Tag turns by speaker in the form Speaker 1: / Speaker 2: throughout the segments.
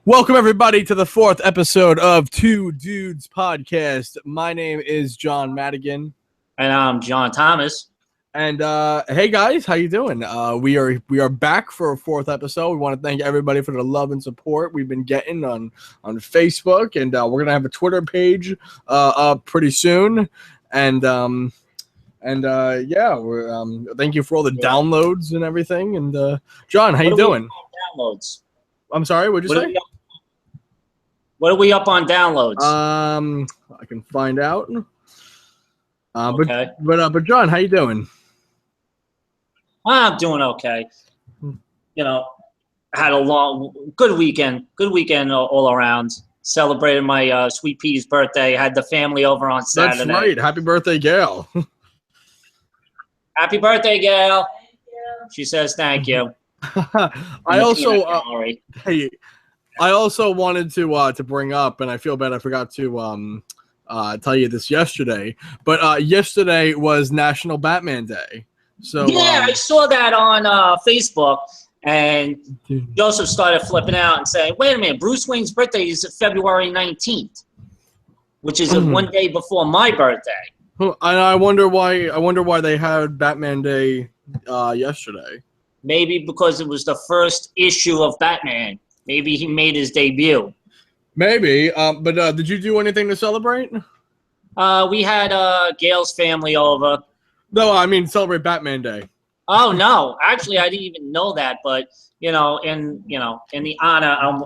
Speaker 1: Welcome, everybody, to the fourth episode of Two Dudes Podcast. My name is John Madigan.
Speaker 2: And I'm John Thomas.
Speaker 1: And hey, guys, how you doing? We are back for a fourth episode. We want to thank everybody for the love and support we've been getting on Facebook. And we're going to have a Twitter page up pretty soon. And yeah, we're thank you for all the downloads and everything. And John, how you doing?
Speaker 2: Downloads.
Speaker 1: I'm sorry, what'd you say?
Speaker 2: What are we up on downloads?
Speaker 1: I can find out.
Speaker 2: Okay.
Speaker 1: But John, how you doing?
Speaker 2: I'm doing okay. You know, had a good weekend all around. Celebrated my Sweet Pea's birthday. Had the family over on Saturday.
Speaker 1: That's right. Happy birthday, Gail.
Speaker 2: Happy birthday, Gail. She says thank you.
Speaker 1: I also wanted to bring up, and I feel bad I forgot to tell you this yesterday, but yesterday was National Batman Day. So
Speaker 2: yeah, I saw that on Facebook, and Joseph started flipping out and saying, "Wait a minute, Bruce Wayne's birthday is February 19th, which is one day before my birthday."
Speaker 1: And I wonder why they had Batman Day yesterday.
Speaker 2: Maybe because it was the first issue of Batman. Maybe he made his debut.
Speaker 1: Maybe. But did you do anything to celebrate?
Speaker 2: We had Gail's family over.
Speaker 1: No, I mean celebrate Batman Day.
Speaker 2: Oh no, actually, I didn't even know that. But in the honor, I'm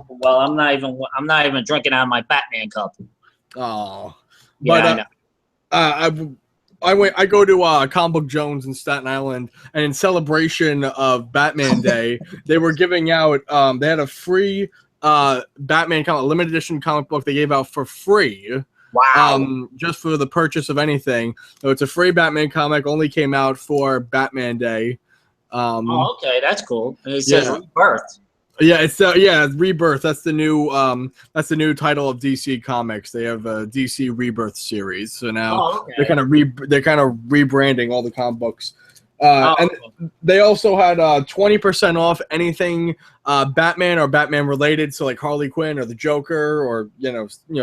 Speaker 2: not even drinking out of my Batman cup.
Speaker 1: Oh,
Speaker 2: yeah,
Speaker 1: but I go to Comic Book Jones in Staten Island, and in celebration of Batman Day, they were giving out. They had a free Batman limited edition comic book they gave out for free.
Speaker 2: Wow!
Speaker 1: Just for the purchase of anything. So it's a free Batman comic. Only came out for Batman Day.
Speaker 2: Okay, that's cool. And it says Rebirth.
Speaker 1: Yeah, it's Rebirth. That's the new title of DC Comics. They have a DC Rebirth series. So now they're kind of rebranding all the comic books. And they also had 20% off anything Batman or Batman related, so like Harley Quinn or the Joker or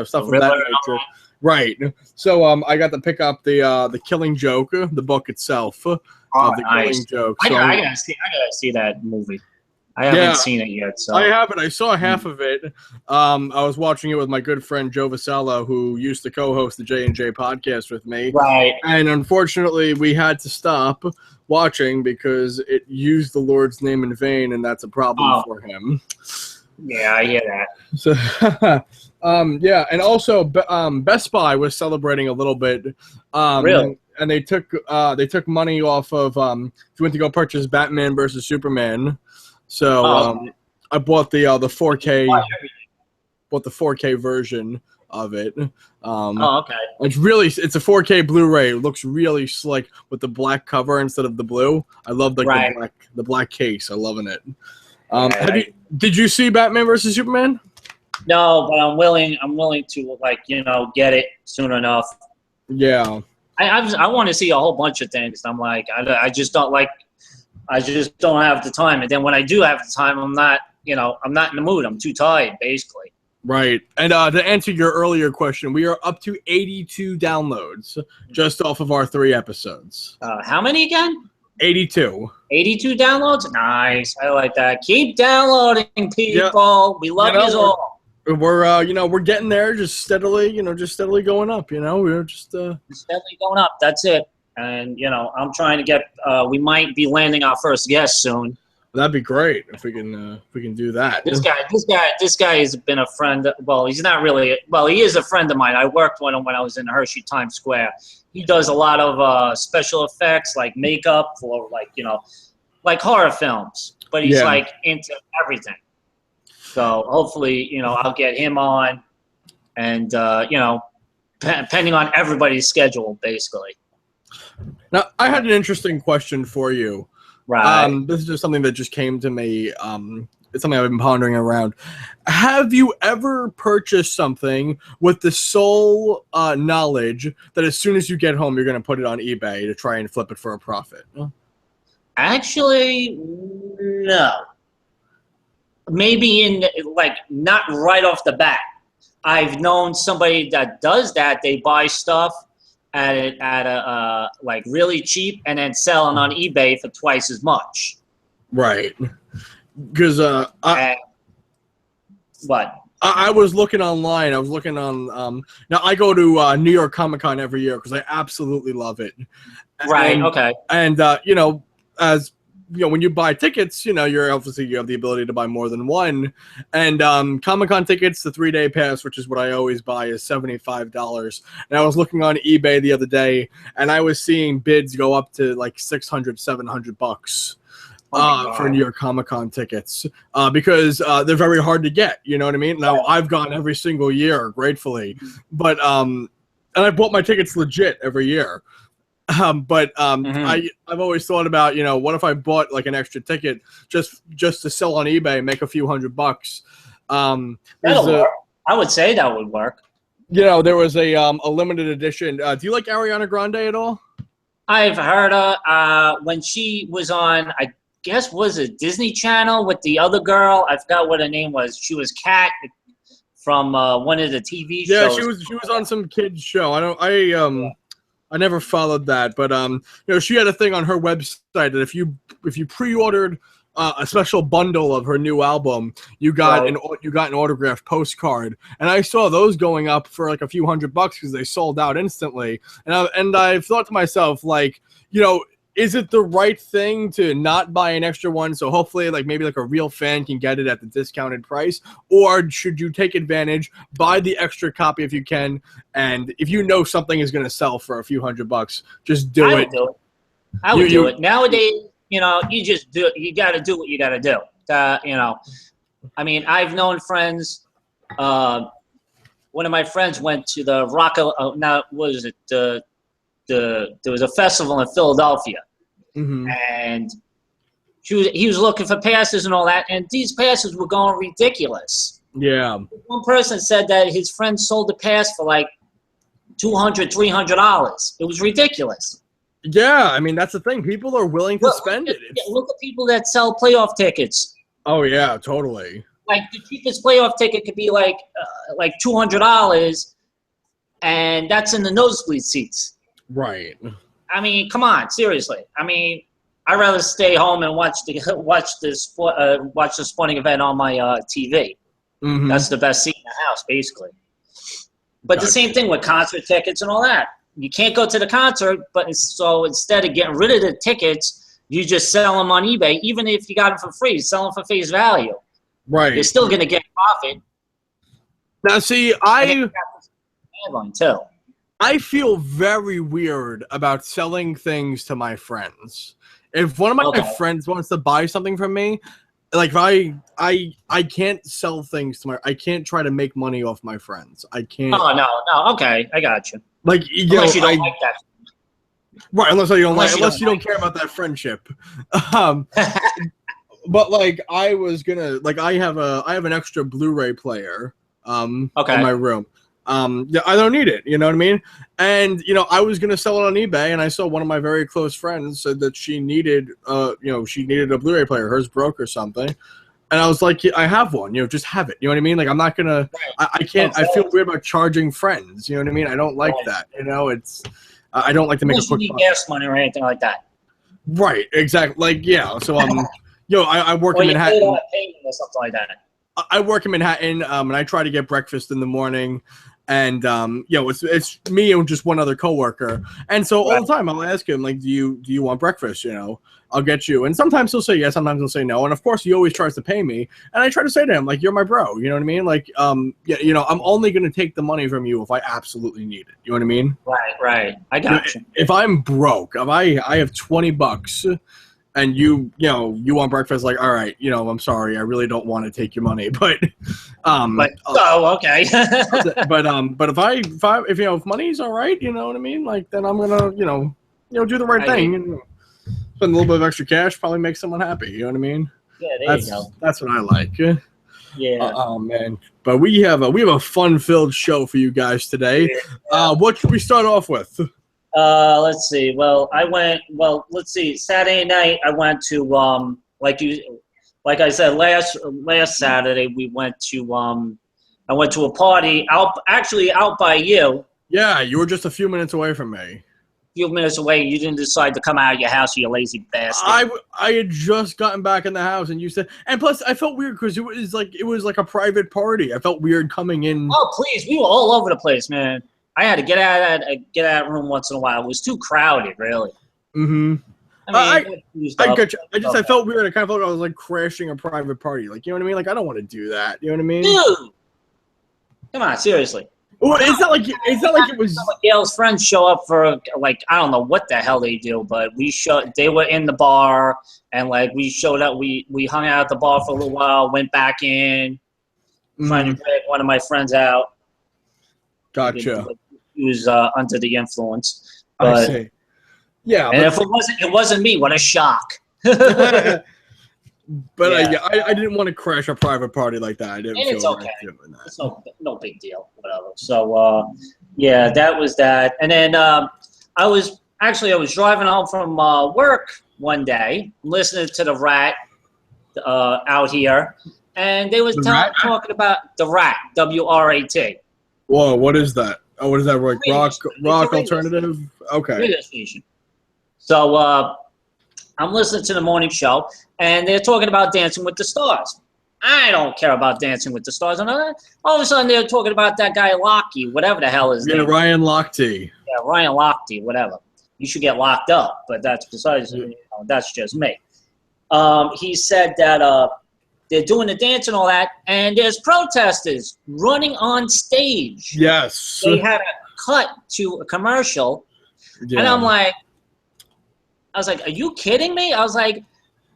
Speaker 1: stuff of that nature. Right. So I got to pick up the Killing Joke, the book itself of the Killing Joke. So
Speaker 2: I gotta see that movie. I haven't seen it yet. So
Speaker 1: I haven't. I saw half of it. I was watching it with my good friend Joe Vasella, who used to co-host the J&J podcast with me.
Speaker 2: Right.
Speaker 1: And unfortunately, we had to stop watching because it used the Lord's name in vain, and that's a problem for him.
Speaker 2: Yeah, I hear that.
Speaker 1: So, yeah, and also Best Buy was celebrating a little bit.
Speaker 2: Really?
Speaker 1: And they took money off of if you went to go purchase Batman versus Superman. So I bought the 4K, bought the 4K version of it.
Speaker 2: Okay.
Speaker 1: It's a 4K Blu-ray. It looks really slick with the black cover instead of the blue. I love the black case. I'm loving it. Did you see Batman versus Superman?
Speaker 2: No, but I'm willing to get it soon enough.
Speaker 1: Yeah.
Speaker 2: I want to see a whole bunch of things. I'm like, I just don't have the time. And then when I do have the time, I'm not in the mood. I'm too tired, basically.
Speaker 1: Right. And to answer your earlier question, we are up to 82 downloads just off of our 3 episodes.
Speaker 2: How many again?
Speaker 1: 82.
Speaker 2: 82 downloads? Nice. I like that. Keep downloading, people. We love you all.
Speaker 1: We're getting there, just steadily going up. We're just
Speaker 2: steadily going up. That's it. And I'm trying to get. We might be landing our first guest soon.
Speaker 1: That'd be great if we can do that.
Speaker 2: This guy has been a friend. Well, he's not really. Well, he is a friend of mine. I worked with him when I was in Hershey Times Square. He does a lot of special effects, like makeup for like horror films. But he's into everything. So hopefully, I'll get him on, and depending on everybody's schedule, basically.
Speaker 1: Now, I had an interesting question for you.
Speaker 2: Right.
Speaker 1: This is just something that just came to me. It's something I've been pondering around. Have you ever purchased something with the sole knowledge that as soon as you get home, you're going to put it on eBay to try and flip it for a profit?
Speaker 2: Actually, no. maybe in like not right off the bat. I've known somebody that does that. They buy stuff at a like really cheap and then selling on eBay for twice as much.
Speaker 1: Right. Because
Speaker 2: what?
Speaker 1: I was looking online. I was looking on. Now I go to New York Comic Con every year because I absolutely love it.
Speaker 2: Right.
Speaker 1: And,
Speaker 2: okay.
Speaker 1: And you know, as you know, when you buy tickets, you know, you have the ability to buy more than one. And Comic-Con tickets, the 3-day pass, which is what I always buy, is $75. And I was looking on eBay the other day, and I was seeing bids go up to like $600-700 for New York Comic-Con tickets because they're very hard to get. You know what I mean? Now I've gone every single year, gratefully, but and I bought my tickets legit every year. I've always thought about, you know, what if I bought like an extra ticket just to sell on eBay, make a few $100.
Speaker 2: That'll work. I would say that would work.
Speaker 1: You know, there was a limited edition. Do you like Ariana Grande at all?
Speaker 2: I've heard her when she was on, I guess, was it Disney Channel with the other girl? I forgot what her name was. She was Kat from one of the TV shows.
Speaker 1: Yeah, she was on some kids show. I never followed that, but you know, she had a thing on her website that if you pre-ordered a special bundle of her new album, you got an autographed postcard, and I saw those going up for like a few $100 because they sold out instantly. And I've thought to myself, like, you know, is it the right thing to not buy an extra one so hopefully like maybe like a real fan can get it at the discounted price, or should you take advantage, buy the extra copy if you can, and if you know something is going to sell for a few $100, just do it.
Speaker 2: I would do it. Nowadays, you know, you just do it. You got to do what you got to do. You know, I mean, I've known friends. One of my friends went to the there was a festival in Philadelphia, and he was looking for passes and all that, and these passes were going ridiculous.
Speaker 1: Yeah.
Speaker 2: One person said that his friend sold the pass for like $200-300. It was ridiculous.
Speaker 1: Yeah, I mean, that's the thing. People are willing to spend it.
Speaker 2: Look at people that sell playoff tickets.
Speaker 1: Oh yeah, totally.
Speaker 2: Like the cheapest playoff ticket could be like $200, and that's in the nosebleed seats.
Speaker 1: Right.
Speaker 2: I mean, come on, seriously. I mean, I'd rather stay home and watch the sporting event on my TV. That's the best seat in the house, basically. But the same thing with concert tickets and all that. You can't go to the concert, but so instead of getting rid of the tickets, you just sell them on eBay. Even if you got them for free, sell them for face value.
Speaker 1: Right.
Speaker 2: You're still going to get profit.
Speaker 1: Now, see, I feel very weird about selling things to my friends. If one of my friends wants to buy something from me, like I can't sell things to I can't try to make money off my friends. I can't.
Speaker 2: Oh no. Okay, I got you.
Speaker 1: Like
Speaker 2: unless you don't like that.
Speaker 1: Right, unless you don't care about that friendship. But like I was gonna I have an extra Blu-ray player in my room. Yeah, I don't need it, you know what I mean? And you know, I was gonna sell it on eBay, and I saw one of my very close friends said that she needed a Blu-ray player. Hers broke or something, and I was like, I have one, you know, just have it. You know what I mean? Like I'm not gonna, I can't. I feel weird about charging friends. You know what I mean? I don't like that. You know, it's I don't like to make a quick
Speaker 2: buck. Gas money or anything like that.
Speaker 1: Right. Exactly. Like yeah. So I work in Manhattan.
Speaker 2: Or something like that.
Speaker 1: I work in Manhattan, and I try to get breakfast in the morning. And you know, it's me and just one other coworker, and so all the time I'll ask him like, do you want breakfast? You know, I'll get you. And sometimes he'll say yes, sometimes he'll say no. And of course, he always tries to pay me, and I try to say to him like, you're my bro. You know what I mean? Like, yeah, you know, I'm only gonna take the money from you if I absolutely need it. You know what I mean?
Speaker 2: Right. I got you.
Speaker 1: If I'm broke, if I have $20. And you want breakfast, like, all right, you know, I'm sorry, I really don't want to take your money, but
Speaker 2: okay.
Speaker 1: but if money's all right, you know what I mean, like, then I'm gonna, you know, do the right thing, and spend a little bit of extra cash, probably make someone happy, you know what I mean?
Speaker 2: Yeah, there you go.
Speaker 1: That's what I like.
Speaker 2: Yeah.
Speaker 1: Oh man, but we have a fun-filled show for you guys today. Yeah. What should we start off with?
Speaker 2: Let's see. Let's see. Saturday night I went to like I said, last Saturday we went to I went to a party out by you.
Speaker 1: Yeah, you were just a few minutes away from me.
Speaker 2: Few minutes away, you didn't decide to come out of your house, you lazy bastard.
Speaker 1: I had just gotten back in the house, and you said, and plus I felt weird because it was like a private party. I felt weird coming in.
Speaker 2: Oh please, we were all over the place, man. I had to get out of that room once in a while. It was too crowded, really.
Speaker 1: Mm-hmm.
Speaker 2: I
Speaker 1: get you. I felt weird. I kind of felt like I was like crashing a private party. Like, you know what I mean? Like, I don't want to do that. You know what I mean?
Speaker 2: Dude, come on, seriously.
Speaker 1: Well, it's not like it was.
Speaker 2: Some of Gail's friends show up for like I don't know what the hell they do, but they were in the bar and like we showed up. We hung out at the bar for a little while, went back in, trying to drag one of my friends out.
Speaker 1: Gotcha.
Speaker 2: He was under the influence. But,
Speaker 1: I see. Yeah,
Speaker 2: and if it wasn't me, what a shock.
Speaker 1: But yeah, I didn't want to crash a private party like that. I didn't
Speaker 2: and
Speaker 1: feel
Speaker 2: it's okay.
Speaker 1: right doing that.
Speaker 2: It's no big deal, whatever. So yeah, that was that. And then I was driving home from work one day, listening to the Rat out here, and they was talking about the Rat, WRAT.
Speaker 1: Whoa, what is that? Oh, what is that? Like rock alternative? Okay.
Speaker 2: Radio station. So I'm listening to the morning show, and they're talking about Dancing with the Stars. I don't care about Dancing with the Stars. And all of a sudden, they're talking about that guy Lochte, whatever the hell his name.
Speaker 1: Ryan Lochte.
Speaker 2: Yeah, Ryan Lochte, whatever. You should get locked up, but that's besides. That's just me. He said that they're doing the dance and all that, and there's protesters running on stage.
Speaker 1: Yes.
Speaker 2: They had a cut to a commercial, and I was like, are you kidding me? I was like,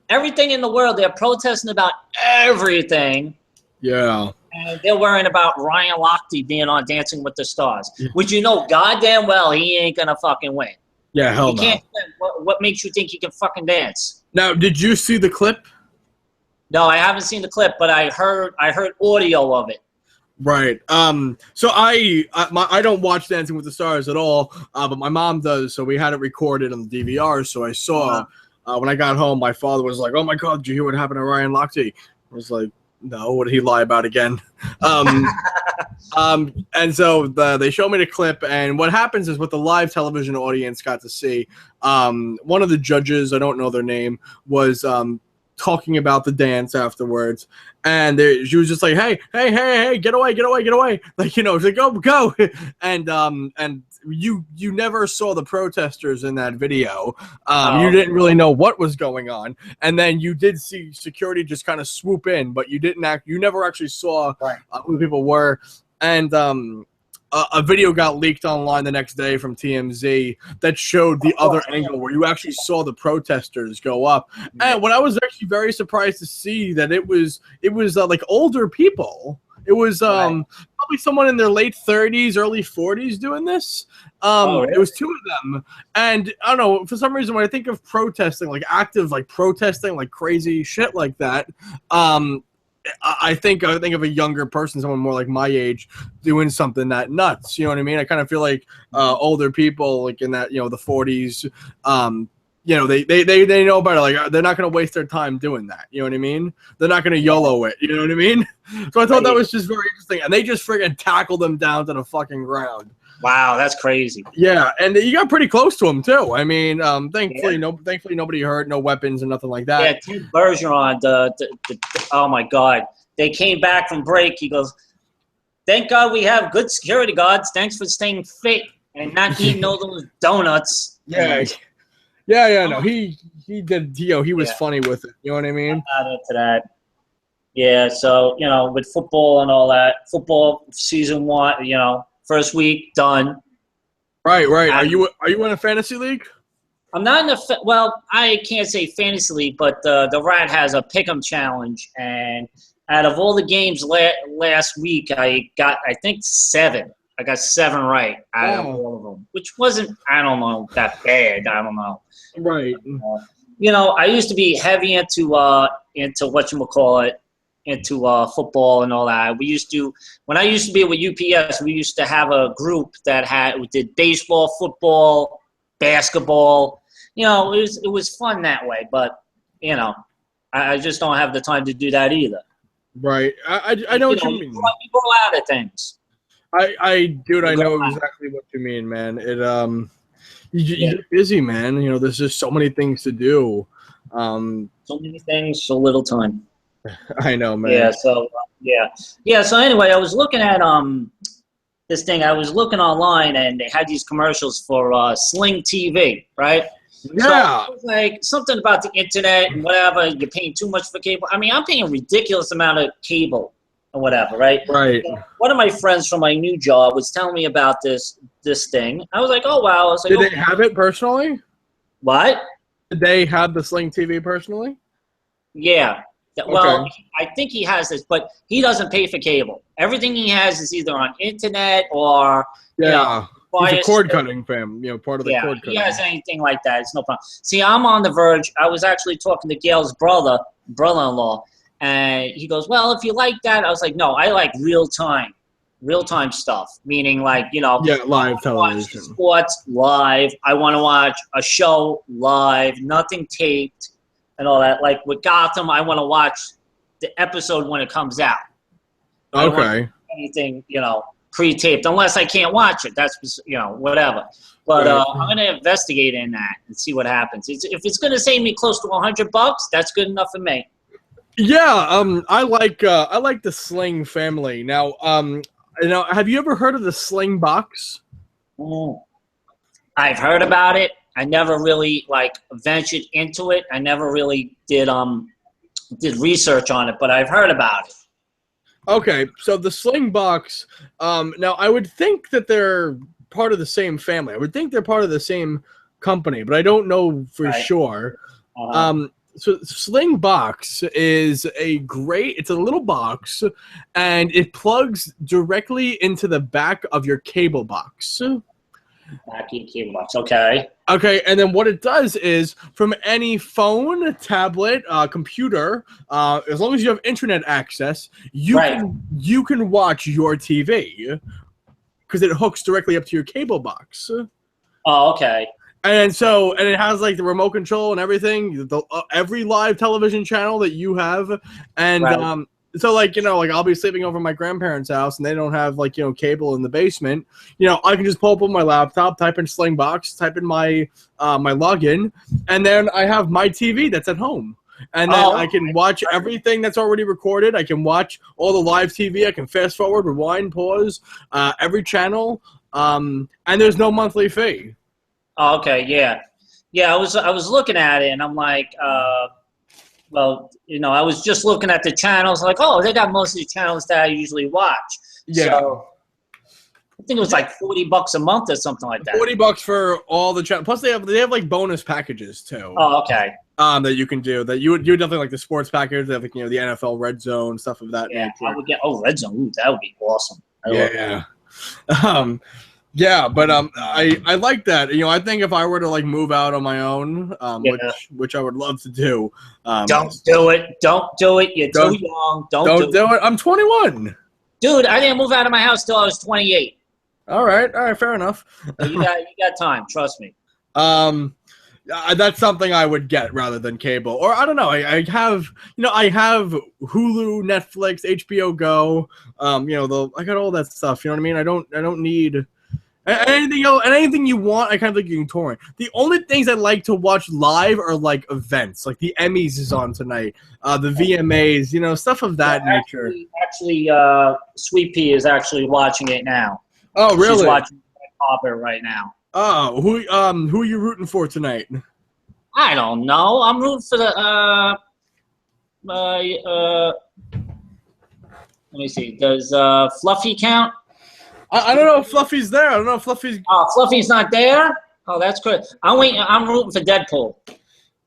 Speaker 2: everything in the world, they're protesting about everything.
Speaker 1: Yeah.
Speaker 2: And they're worrying about Ryan Lochte being on Dancing with the Stars, which you know goddamn well he ain't going to fucking win.
Speaker 1: Yeah, hell no.
Speaker 2: He can't win. What makes you think he can fucking dance?
Speaker 1: Now, did you see the clip?
Speaker 2: No, I haven't seen the clip, but I heard audio of it.
Speaker 1: Right. So I don't watch Dancing with the Stars at all, but my mom does. So we had it recorded on the DVR. So I saw when I got home, my father was like, "Oh my God, did you hear what happened to Ryan Lochte?" I was like, "No, what did he lie about again?" And so they showed me the clip, and what happens is what the live television audience got to see. One of the judges, I don't know their name, was talking about the dance afterwards, and she was just like, hey, get away, like, you know, she's like, go, and you never saw the protesters in that video. You didn't really know what was going on, and then you did see security just kind of swoop in, but you never actually saw who people were. And a video got leaked online the next day from TMZ that showed the other angle where you actually saw the protesters go up. And what I was actually very surprised to see that it was like older people. It was probably someone in their late 30s, early 40s doing this. Really? It was two of them. And I don't know, for some reason, when I think of protesting, like active, like protesting, like crazy shit like that, I think of a younger person, someone more like my age, doing something that nuts. You know what I mean? I kind of feel like older people, like in that, you know, the 40s, you know, they know better. Like, they're not going to waste their time doing that. You know what I mean? They're not going to YOLO it. You know what I mean? So I thought that was just very interesting. And they just friggin' tackled them down to the fucking ground.
Speaker 2: Wow, that's crazy.
Speaker 1: Yeah, and you got pretty close to him too. I mean, thankfully nobody hurt, no weapons and nothing like that.
Speaker 2: Yeah, Ted Bergeron, oh my God, they came back from break. He goes, "Thank God we have good security guards. Thanks for staying fit and not eating all those donuts."
Speaker 1: Yeah. No, he did. He was funny with it. You know what I mean?
Speaker 2: I'm not into that. Yeah, so you know, with football and all that, football season 1, you know. First week done.
Speaker 1: Right. Are you in a fantasy league?
Speaker 2: I'm not in well, I can't say fantasy league, but the Rat has a pick'em challenge, and out of all the games last week, I got 7. I got 7 right out of all of them, which wasn't, I don't know, that bad. I don't know.
Speaker 1: Right.
Speaker 2: You know, I used to be heavy into whatchamacallit, into football and all that. When I used to be with UPS, we used to have a group that did baseball, football, basketball. You know, it was fun that way. But you know, I just don't have the time to do that either.
Speaker 1: Right. I know what you mean.
Speaker 2: You grow out of things.
Speaker 1: Dude, I know exactly what you mean, man. You get busy, man. You know, there's just so many things to do.
Speaker 2: So many things, so little time.
Speaker 1: I know, man.
Speaker 2: Yeah. So So anyway, I was looking at this thing. I was looking online, and they had these commercials for Sling TV, right?
Speaker 1: Yeah.
Speaker 2: So it was like something about the internet and whatever. You're paying too much for cable. I mean, I'm paying a ridiculous amount of cable or whatever, right?
Speaker 1: Right.
Speaker 2: So one of my friends from my new job was telling me about this thing. I was like, oh wow. I was like,
Speaker 1: did they have it personally?
Speaker 2: What?
Speaker 1: Did they have the Sling TV personally?
Speaker 2: Yeah. Well, I think he has this, but he doesn't pay for cable. Everything he has is either on internet or
Speaker 1: he's a cord cutting fam. You know, part of the cord cutting.
Speaker 2: If he has anything like that, it's no problem. See, I'm on the verge. I was actually talking to Gail's brother-in-law, and he goes, "Well, if you like that," I was like, "No, I like real time stuff." Meaning, like
Speaker 1: live television,
Speaker 2: sports live. I want to watch a show live, nothing taped. And all that, like with Gotham, I want to watch the episode when it comes out.
Speaker 1: Okay.
Speaker 2: Anything, pre-taped, unless I can't watch it. That's, whatever. But I'm going to investigate in that and see what happens. If it's going to save me close to $100, that's good enough for me.
Speaker 1: Yeah, I like the Sling family. Now, have you ever heard of the Sling box?
Speaker 2: I've heard about it. I never really ventured into it. I never really did research on it, but I've heard about it.
Speaker 1: Okay, so the Sling box. Now I would think that they're part of the same family. I would think they're part of the same company, but I don't know for sure. So Sling box is it's a little box, and it plugs directly into the back of your cable box.
Speaker 2: Cable box. Okay.
Speaker 1: Okay, and then what it does is from any phone, tablet, computer, as long as you have internet access, you can watch your TV because it hooks directly up to your cable box.
Speaker 2: Oh, okay.
Speaker 1: And it has like the remote control and everything, every live television channel that you have, and so I'll be sleeping over at my grandparents' house and they don't have cable in the basement. I can just pull up on my laptop, type in Sling box, type in my my login, and then I have my TV that's at home. And then I can watch everything that's already recorded. I can watch all the live TV. I can fast forward, rewind, pause, every channel, and there's no monthly fee.
Speaker 2: Oh, okay, yeah. I was looking at it and I'm like, well, I was just looking at the channels, like, oh, they got most of the channels that I usually watch. Yeah. So I think it was like $40 a month or something like that.
Speaker 1: $40 for all the channels. Plus, they have like bonus packages too.
Speaker 2: Oh, okay.
Speaker 1: That you can do. That you would definitely like the sports package. They have the NFL Red Zone stuff of that nature.
Speaker 2: I would get Red Zone. Ooh, that would be awesome.
Speaker 1: Yeah, but I like that. I think if I were to move out on my own, which I would love to do.
Speaker 2: Don't do it. Don't do it. You're too young. Don't do it.
Speaker 1: I'm 21.
Speaker 2: Dude, I didn't move out of my house till I was 28.
Speaker 1: All right, fair enough.
Speaker 2: You got time. Trust me.
Speaker 1: That's something I would get rather than cable, or I don't know. I have Hulu, Netflix, HBO Go. I got all that stuff. You know what I mean? I don't need. Anything else, and anything you want, I kind of think you can torrent. The only things I like to watch live are events, like the Emmys is on tonight, the VMAs, stuff of that nature.
Speaker 2: Actually, Sweet Pea is actually watching it now.
Speaker 1: Oh, really?
Speaker 2: She's watching Hopper right now.
Speaker 1: Oh, who are you rooting for tonight?
Speaker 2: I don't know. I'm rooting for the let me see. Does Fluffy count?
Speaker 1: I don't know if Fluffy's there. I don't know if Fluffy's.
Speaker 2: Oh, Fluffy's not there? Oh, that's good. I'm rooting for Deadpool.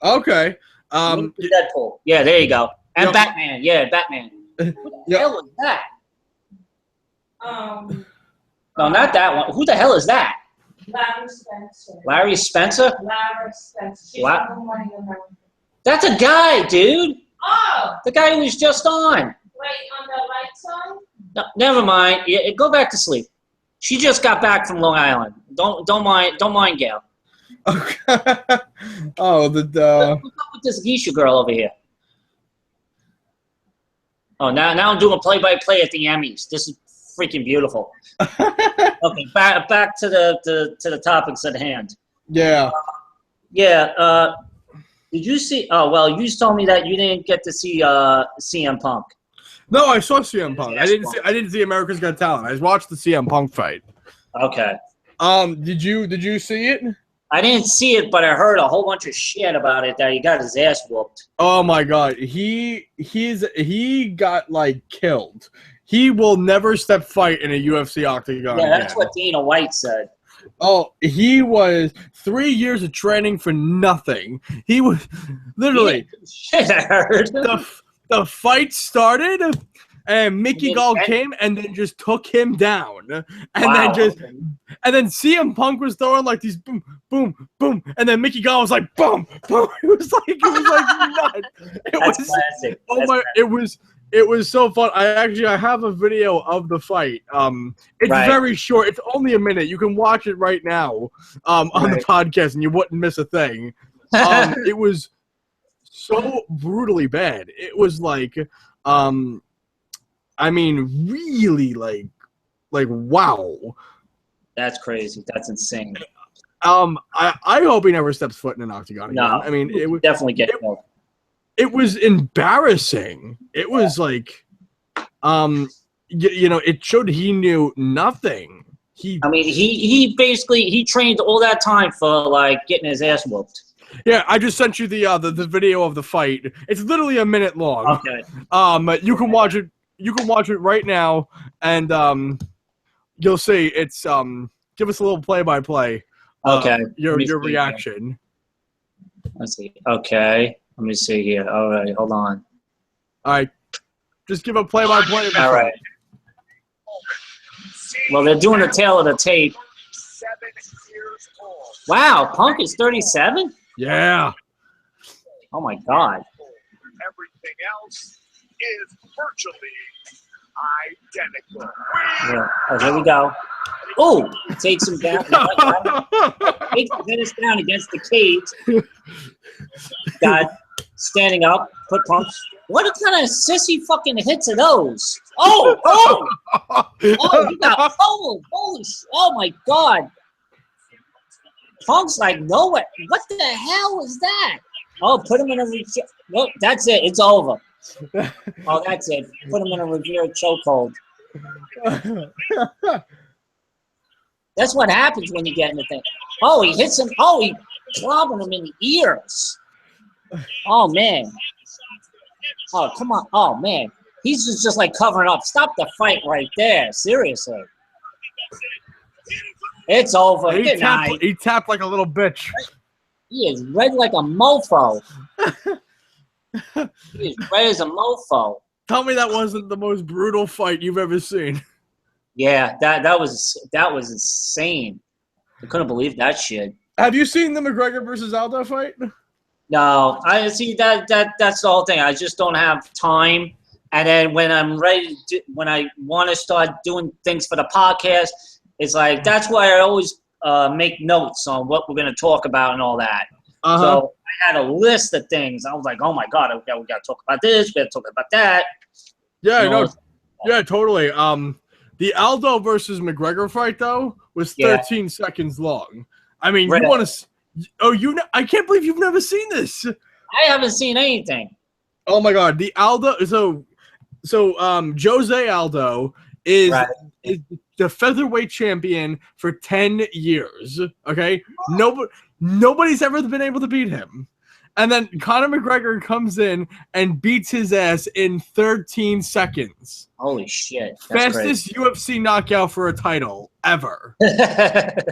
Speaker 1: Okay.
Speaker 2: Deadpool. Yeah, there you go. And Batman. Yeah, Batman. Who the hell is that? No, not that one. Who the hell is that?
Speaker 3: Larry Spencer.
Speaker 2: Larry Spencer?
Speaker 3: Larry Spencer.
Speaker 2: That's a guy, dude.
Speaker 3: Oh.
Speaker 2: The guy who was just on.
Speaker 3: Right on the right side?
Speaker 2: No, never mind. Yeah, go back to sleep. She just got back from Long Island. Don't mind Gail.
Speaker 1: Okay. Oh,
Speaker 2: What's up with this geisha girl over here? Oh, now I'm doing play-by-play at the Emmys. This is freaking beautiful. Okay, back to the topics at hand.
Speaker 1: Yeah.
Speaker 2: Yeah. Did you see? Oh well, you told me that you didn't get to see CM Punk.
Speaker 1: No, I saw CM Punk. I didn't see America's Got Talent. I watched the CM Punk fight.
Speaker 2: Okay.
Speaker 1: Did you see it?
Speaker 2: I didn't see it, but I heard a whole bunch of shit about it that he got his ass whooped.
Speaker 1: Oh my god, he got like killed. He will never step fight in a UFC octagon.
Speaker 2: Yeah, that's
Speaker 1: again.
Speaker 2: what Dana White said.
Speaker 1: Oh, he was 3 years of training for nothing. He was literally
Speaker 2: Shit, I heard.
Speaker 1: the fight started, and Mickey Gall came and then just took him down, and then CM Punk was throwing like these boom, boom, boom, and then Mickey Gall was like boom, boom. It was like nuts.
Speaker 2: That's classic.
Speaker 1: It was so fun. I have a video of the fight. It's very short. It's only a minute. You can watch it right now on the podcast, and you wouldn't miss a thing. It was so brutally bad. It was like, I mean, really like wow.
Speaker 2: That's crazy. That's insane.
Speaker 1: I hope he never steps foot in an octagon again.
Speaker 2: No,
Speaker 1: I mean, it would
Speaker 2: definitely get killed.
Speaker 1: It was embarrassing. It was like, it showed he knew nothing.
Speaker 2: He basically trained all that time for like getting his ass whooped.
Speaker 1: Yeah, I just sent you the video of the fight. It's literally a minute long.
Speaker 2: Okay.
Speaker 1: You can watch it. You can watch it right now, and you'll see. It's give us a little play-by-play.
Speaker 2: Okay.
Speaker 1: Your reaction.
Speaker 2: Let's see. Okay. Let me see here. All right. Hold on.
Speaker 1: All right. Just give a play-by-play.
Speaker 2: All right. Well, they're doing a tale of the tape. Wow, Punk is 37?
Speaker 1: Yeah.
Speaker 2: Oh my God.
Speaker 4: Everything else is virtually identical.
Speaker 2: Yeah. Oh, here we go. Oh, takes him down. Takes Dennis down against the cage. Got standing up, put Punk. What kind of sissy fucking hits are those? Oh, he got pummeled. Oh my God. Punk's like, no way. What the hell was that? Oh, put him in a nope, that's it. It's over. Oh, that's it. Put him in a Revere chokehold. That's what happens when you get in the thing. Oh, he hits him. Oh, he clobbering him in the ears. Oh, man. Oh, come on. Oh, man. He's just like covering up. Stop the fight right there. Seriously. It's over. Good night.
Speaker 1: He tapped like a little bitch.
Speaker 2: He is red like a mofo. He is red as a mofo.
Speaker 1: Tell me that wasn't the most brutal fight you've ever seen.
Speaker 2: Yeah, that was insane. I couldn't believe that shit.
Speaker 1: Have you seen the McGregor versus Aldo fight?
Speaker 2: No, I see that's the whole thing. I just don't have time. And then when I'm ready, when I want to start doing things for the podcast, it's like that's why I always make notes on what we're going to talk about and all that. So I had a list of things. I was like, oh my God, we got to talk about this. We got to talk about that.
Speaker 1: Yeah, no, yeah, totally. The Aldo versus McGregor fight though was 13 seconds long. I mean, you want to? Oh, I can't believe you've never seen this.
Speaker 2: I haven't seen anything.
Speaker 1: Oh my God, the Aldo. So Jose Aldo is the featherweight champion for 10 years. Okay, nobody's ever been able to beat him. And then Conor McGregor comes in and beats his ass in 13 seconds.
Speaker 2: Holy shit. That's
Speaker 1: fastest UFC knockout for a title ever. That's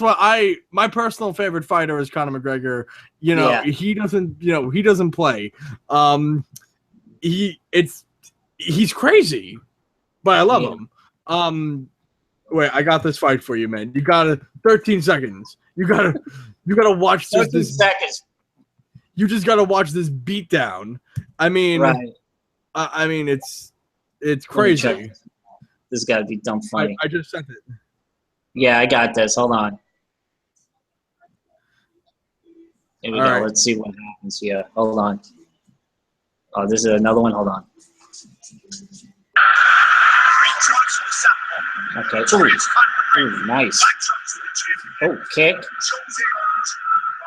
Speaker 1: why my personal favorite fighter is Conor McGregor. He doesn't play. He's crazy, but I love him. Wait, I got this fight for you, man. You got 13 seconds. You gotta watch this.
Speaker 2: 13 seconds.
Speaker 1: You just gotta watch this beatdown. I mean, it's crazy.
Speaker 2: This got to be dumb funny.
Speaker 1: I just sent it.
Speaker 2: Yeah, I got this. Hold on. Here we go. Right. Let's see what happens here. Hold on. Oh, this is another one. Hold on. Okay. Ooh, nice. Oh, kick.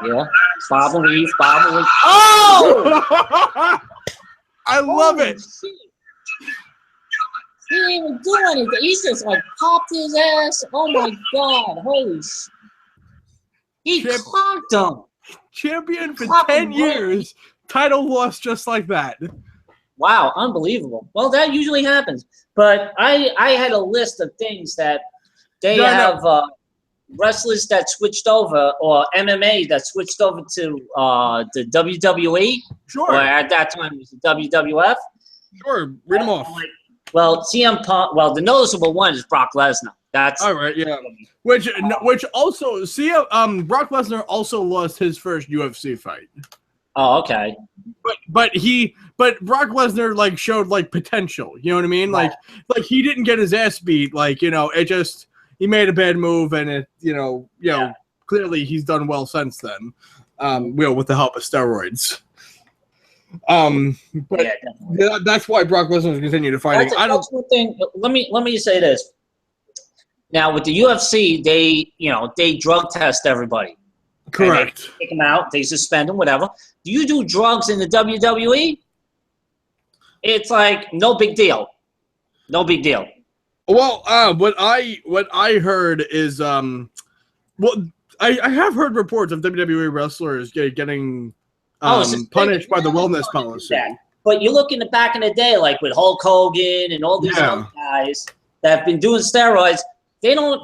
Speaker 2: Yeah. Bob and weave.
Speaker 1: Oh! I love it.
Speaker 2: Shit. He didn't even do anything. He just like popped his ass. Oh my god. Holy shit. He clocked him.
Speaker 1: Champion for
Speaker 2: Clocked
Speaker 1: 10
Speaker 2: him.
Speaker 1: years. Title lost just like that.
Speaker 2: Wow, unbelievable. Well, that usually happens. But I had a list of things that they have wrestlers that switched over, or MMA that switched over to the WWE,
Speaker 1: Sure.
Speaker 2: or at that time it was the WWF.
Speaker 1: Sure. Read them off.
Speaker 2: Well, CM Punk. Well, the noticeable one is Brock Lesnar. That's
Speaker 1: All right, yeah. Which also, Brock Lesnar also lost his first UFC fight.
Speaker 2: Oh, okay.
Speaker 1: But Brock Lesnar like showed like potential. You know what I mean? Like he didn't get his ass beat. Like, you know, it just he made a bad move, and it clearly he's done well since then. With the help of steroids. But
Speaker 2: yeah,
Speaker 1: that's why Brock Lesnar continue to fight.
Speaker 2: That's one thing. Let me say this. Now with the UFC, they drug test everybody.
Speaker 1: Correct.
Speaker 2: They kick them out. They suspend them. Whatever. Do you do drugs in the WWE? It's like no big deal. No big deal.
Speaker 1: Well, what I heard is I have heard reports of WWE wrestlers getting punished by the wellness policy.
Speaker 2: But you look in the back in the day, like with Hulk Hogan and all these other guys that have been doing steroids. They don't,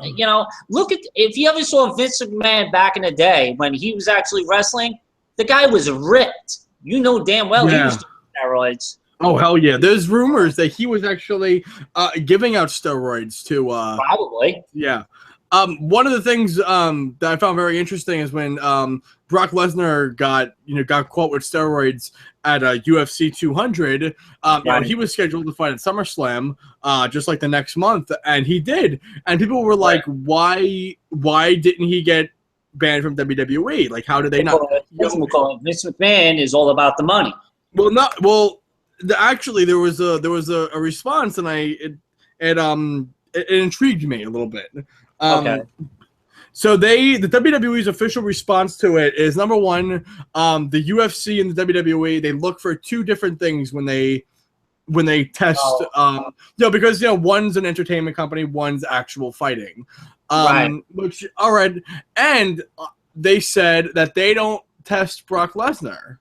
Speaker 2: look at, if you ever saw Vince McMahon back in the day when he was actually wrestling, the guy was ripped. You know damn well he was doing steroids.
Speaker 1: Oh, hell yeah. There's rumors that he was actually giving out steroids to...
Speaker 2: Probably.
Speaker 1: Yeah. One of the things that I found very interesting is when Brock Lesnar got caught with steroids at UFC 200. He was scheduled to fight at SummerSlam just like the next month, and he did. And people were like, "Why didn't he get banned from WWE? Like, how did they not?"
Speaker 2: Vince McMahon is all about the money.
Speaker 1: Actually, there was a response, and it intrigued me a little bit.
Speaker 2: Okay.
Speaker 1: So the WWE's official response to it is, number one, the UFC and the WWE, they look for two different things when they test, because one's an entertainment company, one's actual fighting. Which, all right, and they said that they don't test Brock Lesnar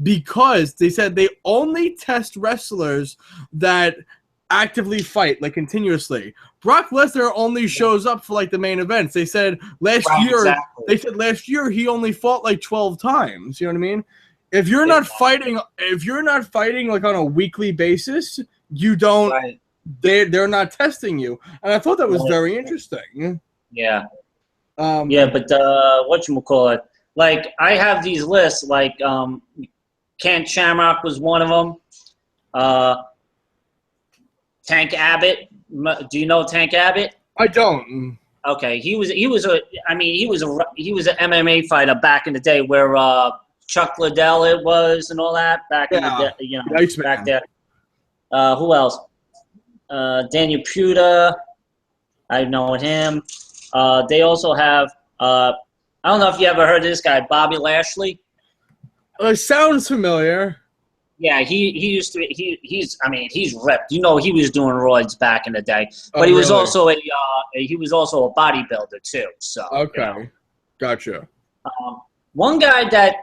Speaker 1: because they said they only test wrestlers that actively fight, like continuously. Brock Lesnar only shows up for like the main events. They said last year he only fought like 12 times. You know what I mean? If you're not fighting like on a weekly basis, you don't. Right. They're not testing you, and I thought that was very interesting.
Speaker 2: Yeah. But whatchamacallit? Like I have these lists. Like Ken Shamrock was one of them. Tank Abbott. Do you know Tank Abbott?
Speaker 1: I don't.
Speaker 2: Okay, he was an MMA fighter back in the day where Chuck Liddell it was and all that back in the day, back there. Who else? Daniel Puder. I know him. They also have I don't know if you ever heard of this guy, Bobby Lashley.
Speaker 1: It sounds familiar.
Speaker 2: Yeah, he's ripped. You know, he was doing roids back in the day, but he was also a bodybuilder too. So
Speaker 1: okay, gotcha.
Speaker 2: One guy that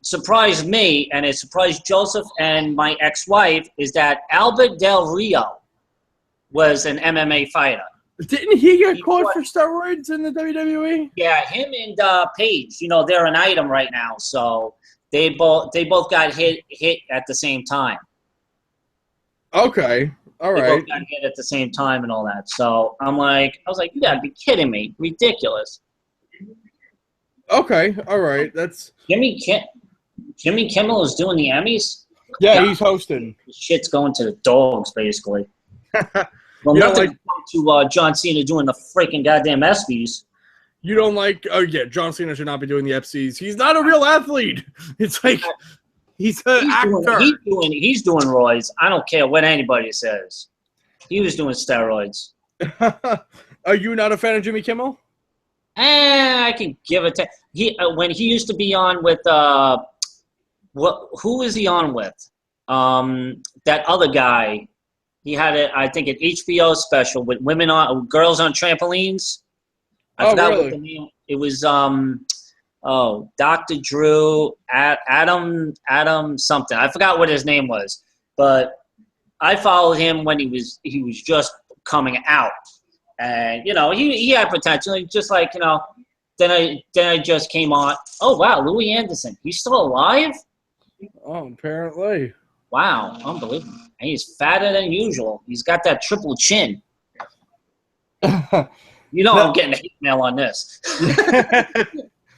Speaker 2: surprised me, and it surprised Joseph and my ex-wife, is that Albert Del Rio was an MMA fighter.
Speaker 1: Didn't he get caught for steroids in the WWE?
Speaker 2: Yeah, him and Paige. They're an item right now, so. They both got hit at the same time.
Speaker 1: Okay, all right.
Speaker 2: They both got hit at the same time and all that. So I was like, you gotta be kidding me! Ridiculous.
Speaker 1: Okay, all right. That's
Speaker 2: Jimmy Kimmel is doing the Emmys.
Speaker 1: Yeah, he's hosting.
Speaker 2: Shit's going to the dogs, basically. Well, nothing to John Cena doing the freaking goddamn ESPYs.
Speaker 1: You don't like? Oh yeah, John Cena should not be doing the FCs. He's not a real athlete. It's like He's an actor.
Speaker 2: He's doing roids. I don't care what anybody says. He was doing steroids.
Speaker 1: Are you not a fan of Jimmy Kimmel?
Speaker 2: I can give it to when he used to be on with who was he on with? That other guy. He had I think an HBO special with girls on trampolines. I forgot what the name. It was Dr. Drew Adam something. I forgot what his name was, but I followed him when he was just coming out. And, he had potential. Just like, then I just came on. Oh, wow, Louis Anderson. He's still alive?
Speaker 1: Oh, apparently.
Speaker 2: Wow, unbelievable. And he's fatter than usual. He's got that triple chin. I'm getting a hate mail on this.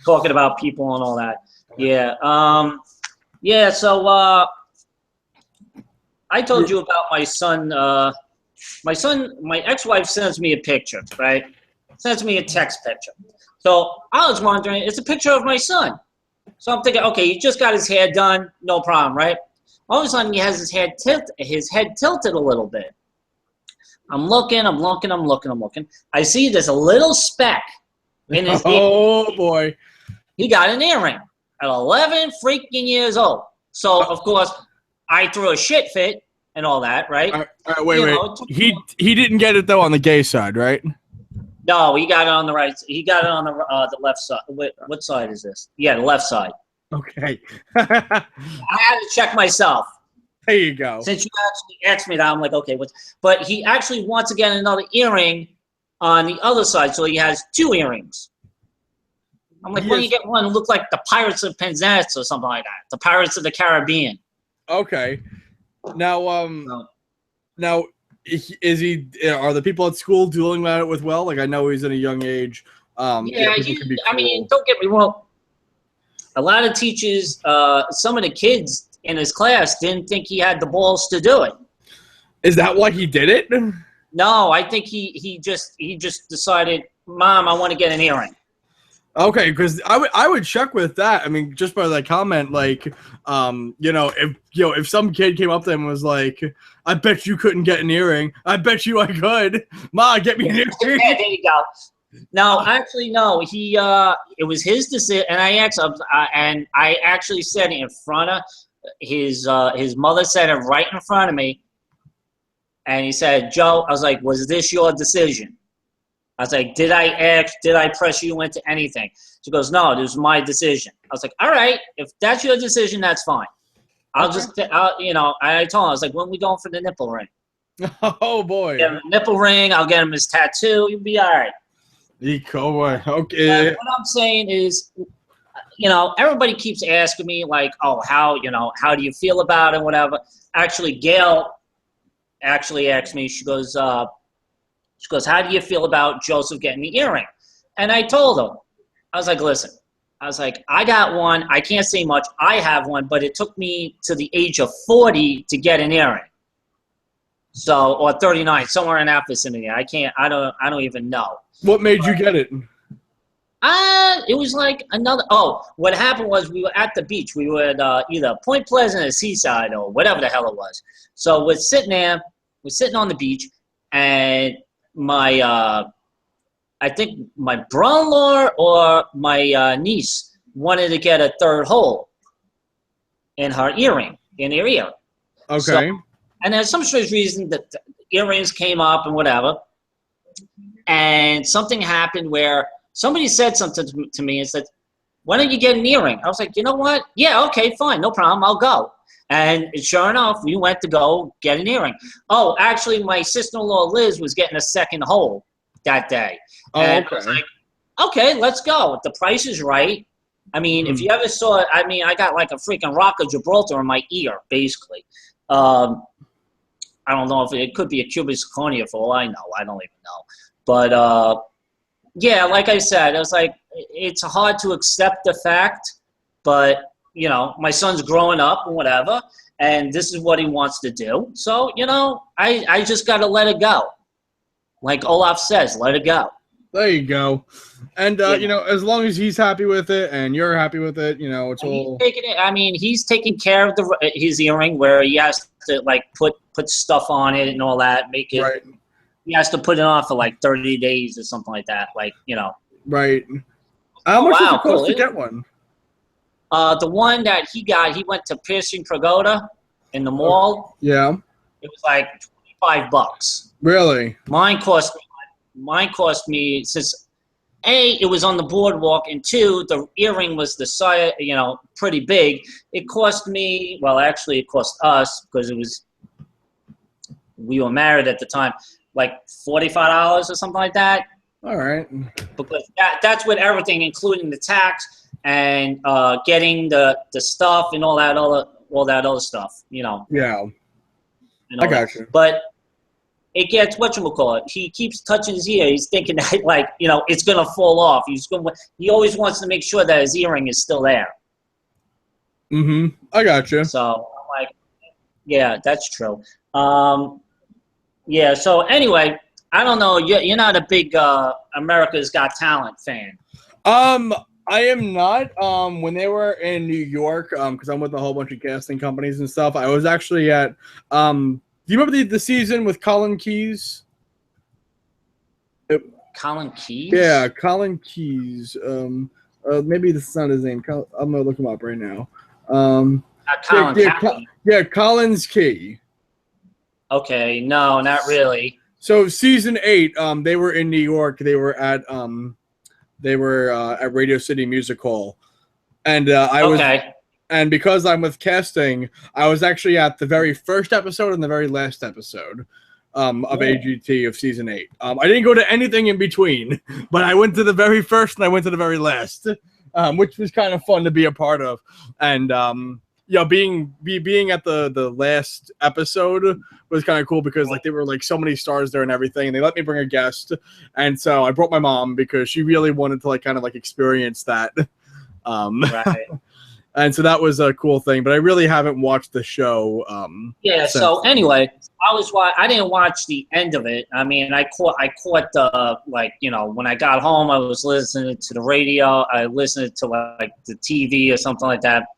Speaker 2: Talking about people and all that. Yeah. So I told you about my son. My ex-wife sends me a picture, right? Sends me a text picture. So I was wondering, it's a picture of my son. So I'm thinking, okay, he just got his hair done, no problem, right? All of a sudden, he has his head tilted a little bit. I'm looking. I see this little speck in his ear.
Speaker 1: Oh, boy.
Speaker 2: He got an earring at 11 freaking years old. So, of course, I threw a shit fit and all that, right?
Speaker 1: All right, wait. He didn't get it, though, on the gay side, right?
Speaker 2: No, he got it on the right. He got it on the left side. What side is this? Yeah, the left side.
Speaker 1: Okay.
Speaker 2: I had to check myself.
Speaker 1: There you go.
Speaker 2: Since you actually asked me that, I'm like, okay. But he actually wants to get another earring on the other side, so he has two earrings. I'm like, why don't you get one that look like the Pirates of Penzance or something like that? The Pirates of the Caribbean.
Speaker 1: Okay. Now, is he? Are the people at school dealing with it with well? Like, I know he's in a young age.
Speaker 2: Don't get me wrong. A lot of teachers, some of the kids in his class didn't think he had the balls to do it.
Speaker 1: Is that why he did it?
Speaker 2: No, I think he just decided, Mom, I want to get an earring.
Speaker 1: Okay, because I would check with that. I mean, just by that comment, like, if some kid came up to him and was like, "I bet you couldn't get an earring. I bet you I could. Ma, get me an earring."
Speaker 2: Yeah, there you go. No, actually, no. He it was his decision, and I actually said it in front of his mother. Said it right in front of me, and he said, "Joe," I was like, "Was this your decision?" I was like, did I press you into anything? She goes, no, this was my decision. I was like, all right, if that's your decision, that's fine. I told him, I was like, when are we going for the nipple ring?
Speaker 1: Oh, boy.
Speaker 2: Get him a nipple ring. I'll get him his tattoo. You'll be all right.
Speaker 1: Okay.
Speaker 2: What I'm saying is, everybody keeps asking me, like, oh, how do you feel about it, whatever. Actually, Gail actually asked me, she goes, how do you feel about Joseph getting the earring? And I told him, I was like, listen, I got one. I can't say much. I have one, but it took me to the age of 40 to get an earring. So, or 39, somewhere in that vicinity. I don't even know.
Speaker 1: What made you get it?
Speaker 2: It was like what happened was we were at the beach. We were at either Point Pleasant or Seaside or whatever the hell it was. So we're sitting there. We're sitting on the beach, and I think my brother-in-law or my niece wanted to get a third hole in her earring, in her ear.
Speaker 1: Okay.
Speaker 2: So, and there's some strange reason that the earrings came up and whatever. And something happened where somebody said something to me and said, why don't you get an earring? I was like, you know what? Yeah, okay, fine, no problem, I'll go. And sure enough, we went to go get an earring. Oh, actually, my sister-in-law, Liz, was getting a second hole that day. And I was like, okay, let's go. If the price is right. I mean, if you ever saw it, I got like a freaking rock of Gibraltar in my ear, basically. I don't know if it could be a cubic zirconia for all I know. I don't even know. But, yeah, like I said, I was like, it's hard to accept the fact, but my son's growing up and whatever, and this is what he wants to do. So, I just got to let it go. Like Olaf says, let it go.
Speaker 1: There you go. And
Speaker 2: Yeah.
Speaker 1: you know, as long as he's happy with it and you're happy with it, you know, it's all.
Speaker 2: He's taking care of his earring where he has to like put stuff on it and all that, make it.
Speaker 1: Right.
Speaker 2: He has to put it on for like 30 days or something like that. Like, you know.
Speaker 1: Right. How much does it cost to
Speaker 2: cool.
Speaker 1: get one?
Speaker 2: The one that he got, he went to Piercing Pagoda in the mall.
Speaker 1: Yeah.
Speaker 2: It was like $25.
Speaker 1: Really?
Speaker 2: Mine cost me since A, it was on the boardwalk, and 2, the earring was the size, you know, pretty big. It cost me, well, actually, it cost us because we were married at the time, like $45 or something like that.
Speaker 1: All right.
Speaker 2: Because that's with everything, including the tax and getting the stuff and all that other stuff, you know.
Speaker 1: Yeah. I got you.
Speaker 2: But it gets whatchamacallit. He keeps touching his ear. He's thinking that, like, you know, it's gonna fall off. He always wants to make sure that his earring is still there.
Speaker 1: Mm-hmm. I got you.
Speaker 2: So I'm like, yeah, that's true. Yeah. So anyway, I don't know. You're not a big America's Got Talent fan.
Speaker 1: I am not. When they were in New York, because I'm with a whole bunch of casting companies and stuff, I was actually at do you remember the season with Colin Keys?
Speaker 2: Colin Keys?
Speaker 1: Yeah, Colin Keys. Maybe that's not his name. I'm gonna look him up right now. Colin's Key.
Speaker 2: Okay, no, not really.
Speaker 1: So season 8, they were in New York. They were at Radio City Music Hall, and I was. And because I'm with casting, I was actually at the very first episode and the very last episode of AGT of season 8. I didn't go to anything in between, but I went to the very first and I went to the very last, which was kind of fun to be a part of. And being at the last episode was kind of cool because like there were like so many stars there and everything. And they let me bring a guest, and so I brought my mom because she really wanted to like kind of like experience that.
Speaker 2: Right.
Speaker 1: And so that was a cool thing, but I really haven't watched the show.
Speaker 2: So anyway, I didn't watch the end of it. I mean, I caught the, like, you know, when I got home, I was listening to the radio. I listened to like the TV or something like that.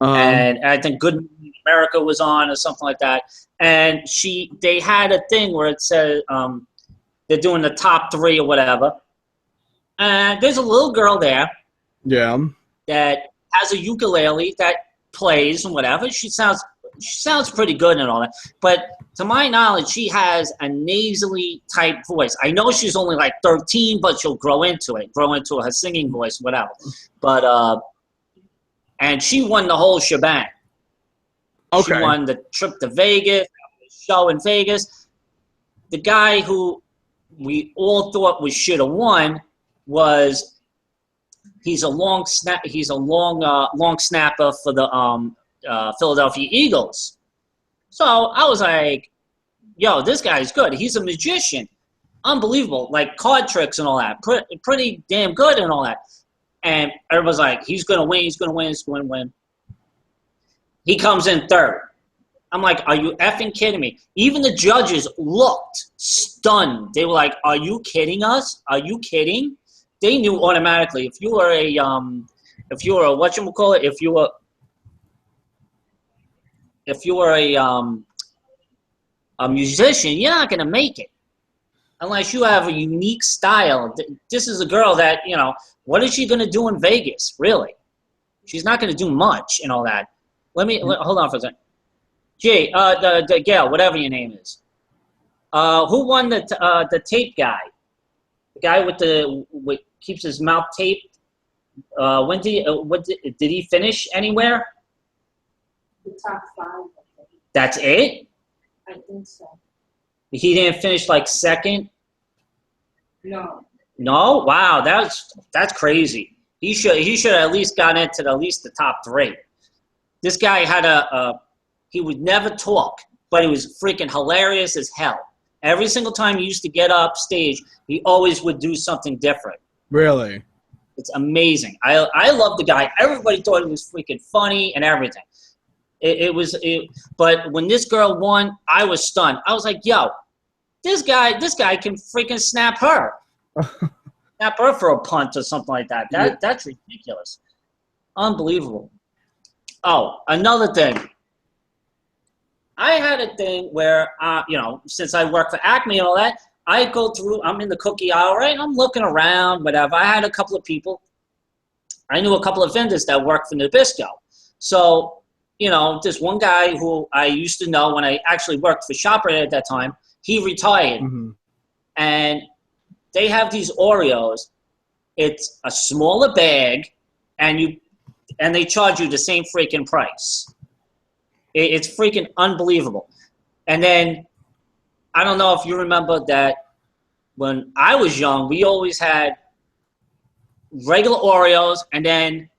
Speaker 2: And I think Good Morning America was on or something like that. And they had a thing where it said they're doing the top 3 or whatever. And there's a little girl there.
Speaker 1: Yeah.
Speaker 2: That has a ukulele that plays and whatever. She sounds pretty good and all that. But to my knowledge, she has a nasally type voice. I know she's only like 13, but she'll grow into her singing voice, whatever. But and she won the whole shebang. Okay. She won the trip to Vegas, the show in Vegas. The guy who we all thought we should have won was. He's a long snapper for the Philadelphia Eagles. So I was like, yo, this guy's good. He's a magician. Unbelievable. Like card tricks and all that. Pretty damn good and all that. And everybody's like, he's going to win. He's going to win. He comes in 3rd. I'm like, are you effing kidding me? Even the judges looked stunned. They were like, are you kidding us? Are you kidding? They knew automatically if you were a musician, you're not gonna make it unless you have a unique style. This is a girl that, you know, what is she gonna do in Vegas? Really, she's not gonna do much and all that. Hold on for a second. Jay, the Gail, whatever your name is, who won the tape guy? The guy with keeps his mouth taped. Did he finish anywhere?
Speaker 3: The top 5.
Speaker 2: That's it?
Speaker 3: I think so.
Speaker 2: He didn't finish like 2nd?
Speaker 3: No.
Speaker 2: No? Wow, that's crazy. He should at least got into the top 3. This guy had he would never talk, but he was freaking hilarious as hell. Every single time he used to get up stage, he always would do something different.
Speaker 1: Really?
Speaker 2: It's amazing. I love the guy. Everybody thought it was freaking funny and everything. But when this girl won, I was stunned. I was like, yo, this guy can freaking snap her. snap her for a punt or something like that. That's ridiculous. Unbelievable. Oh, another thing. I had a thing where, since I work for Acme and all that, I go through, I'm in the cookie aisle, right? I'm looking around, whatever. I had a couple of people. I knew a couple of vendors that worked for Nabisco. So, this one guy who I used to know when I actually worked for ShopRite at that time, he retired. Mm-hmm. And they have these Oreos. It's a smaller bag, and they charge you the same freaking price. It's freaking unbelievable. And then, I don't know if you remember that when I was young, we always had regular Oreos, and then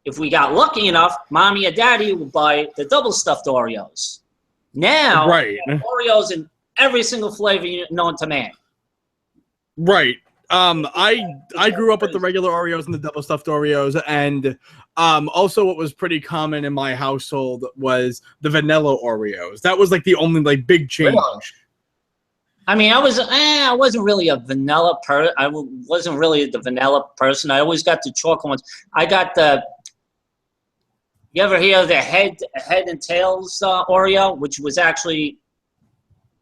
Speaker 2: if we got lucky enough, Mommy or Daddy would buy the double stuffed Oreos. Now,
Speaker 1: right.
Speaker 2: Oreos in every single flavor known to man.
Speaker 1: Right. I grew up with the regular Oreos and the double stuffed Oreos, and also what was pretty common in my household was the vanilla Oreos. That was like the only big change.
Speaker 2: Really? I mean, I wasn't really a vanilla person. I wasn't really the vanilla person. I always got the chocolate ones. I got the. You ever hear of the head and tails Oreo, which was actually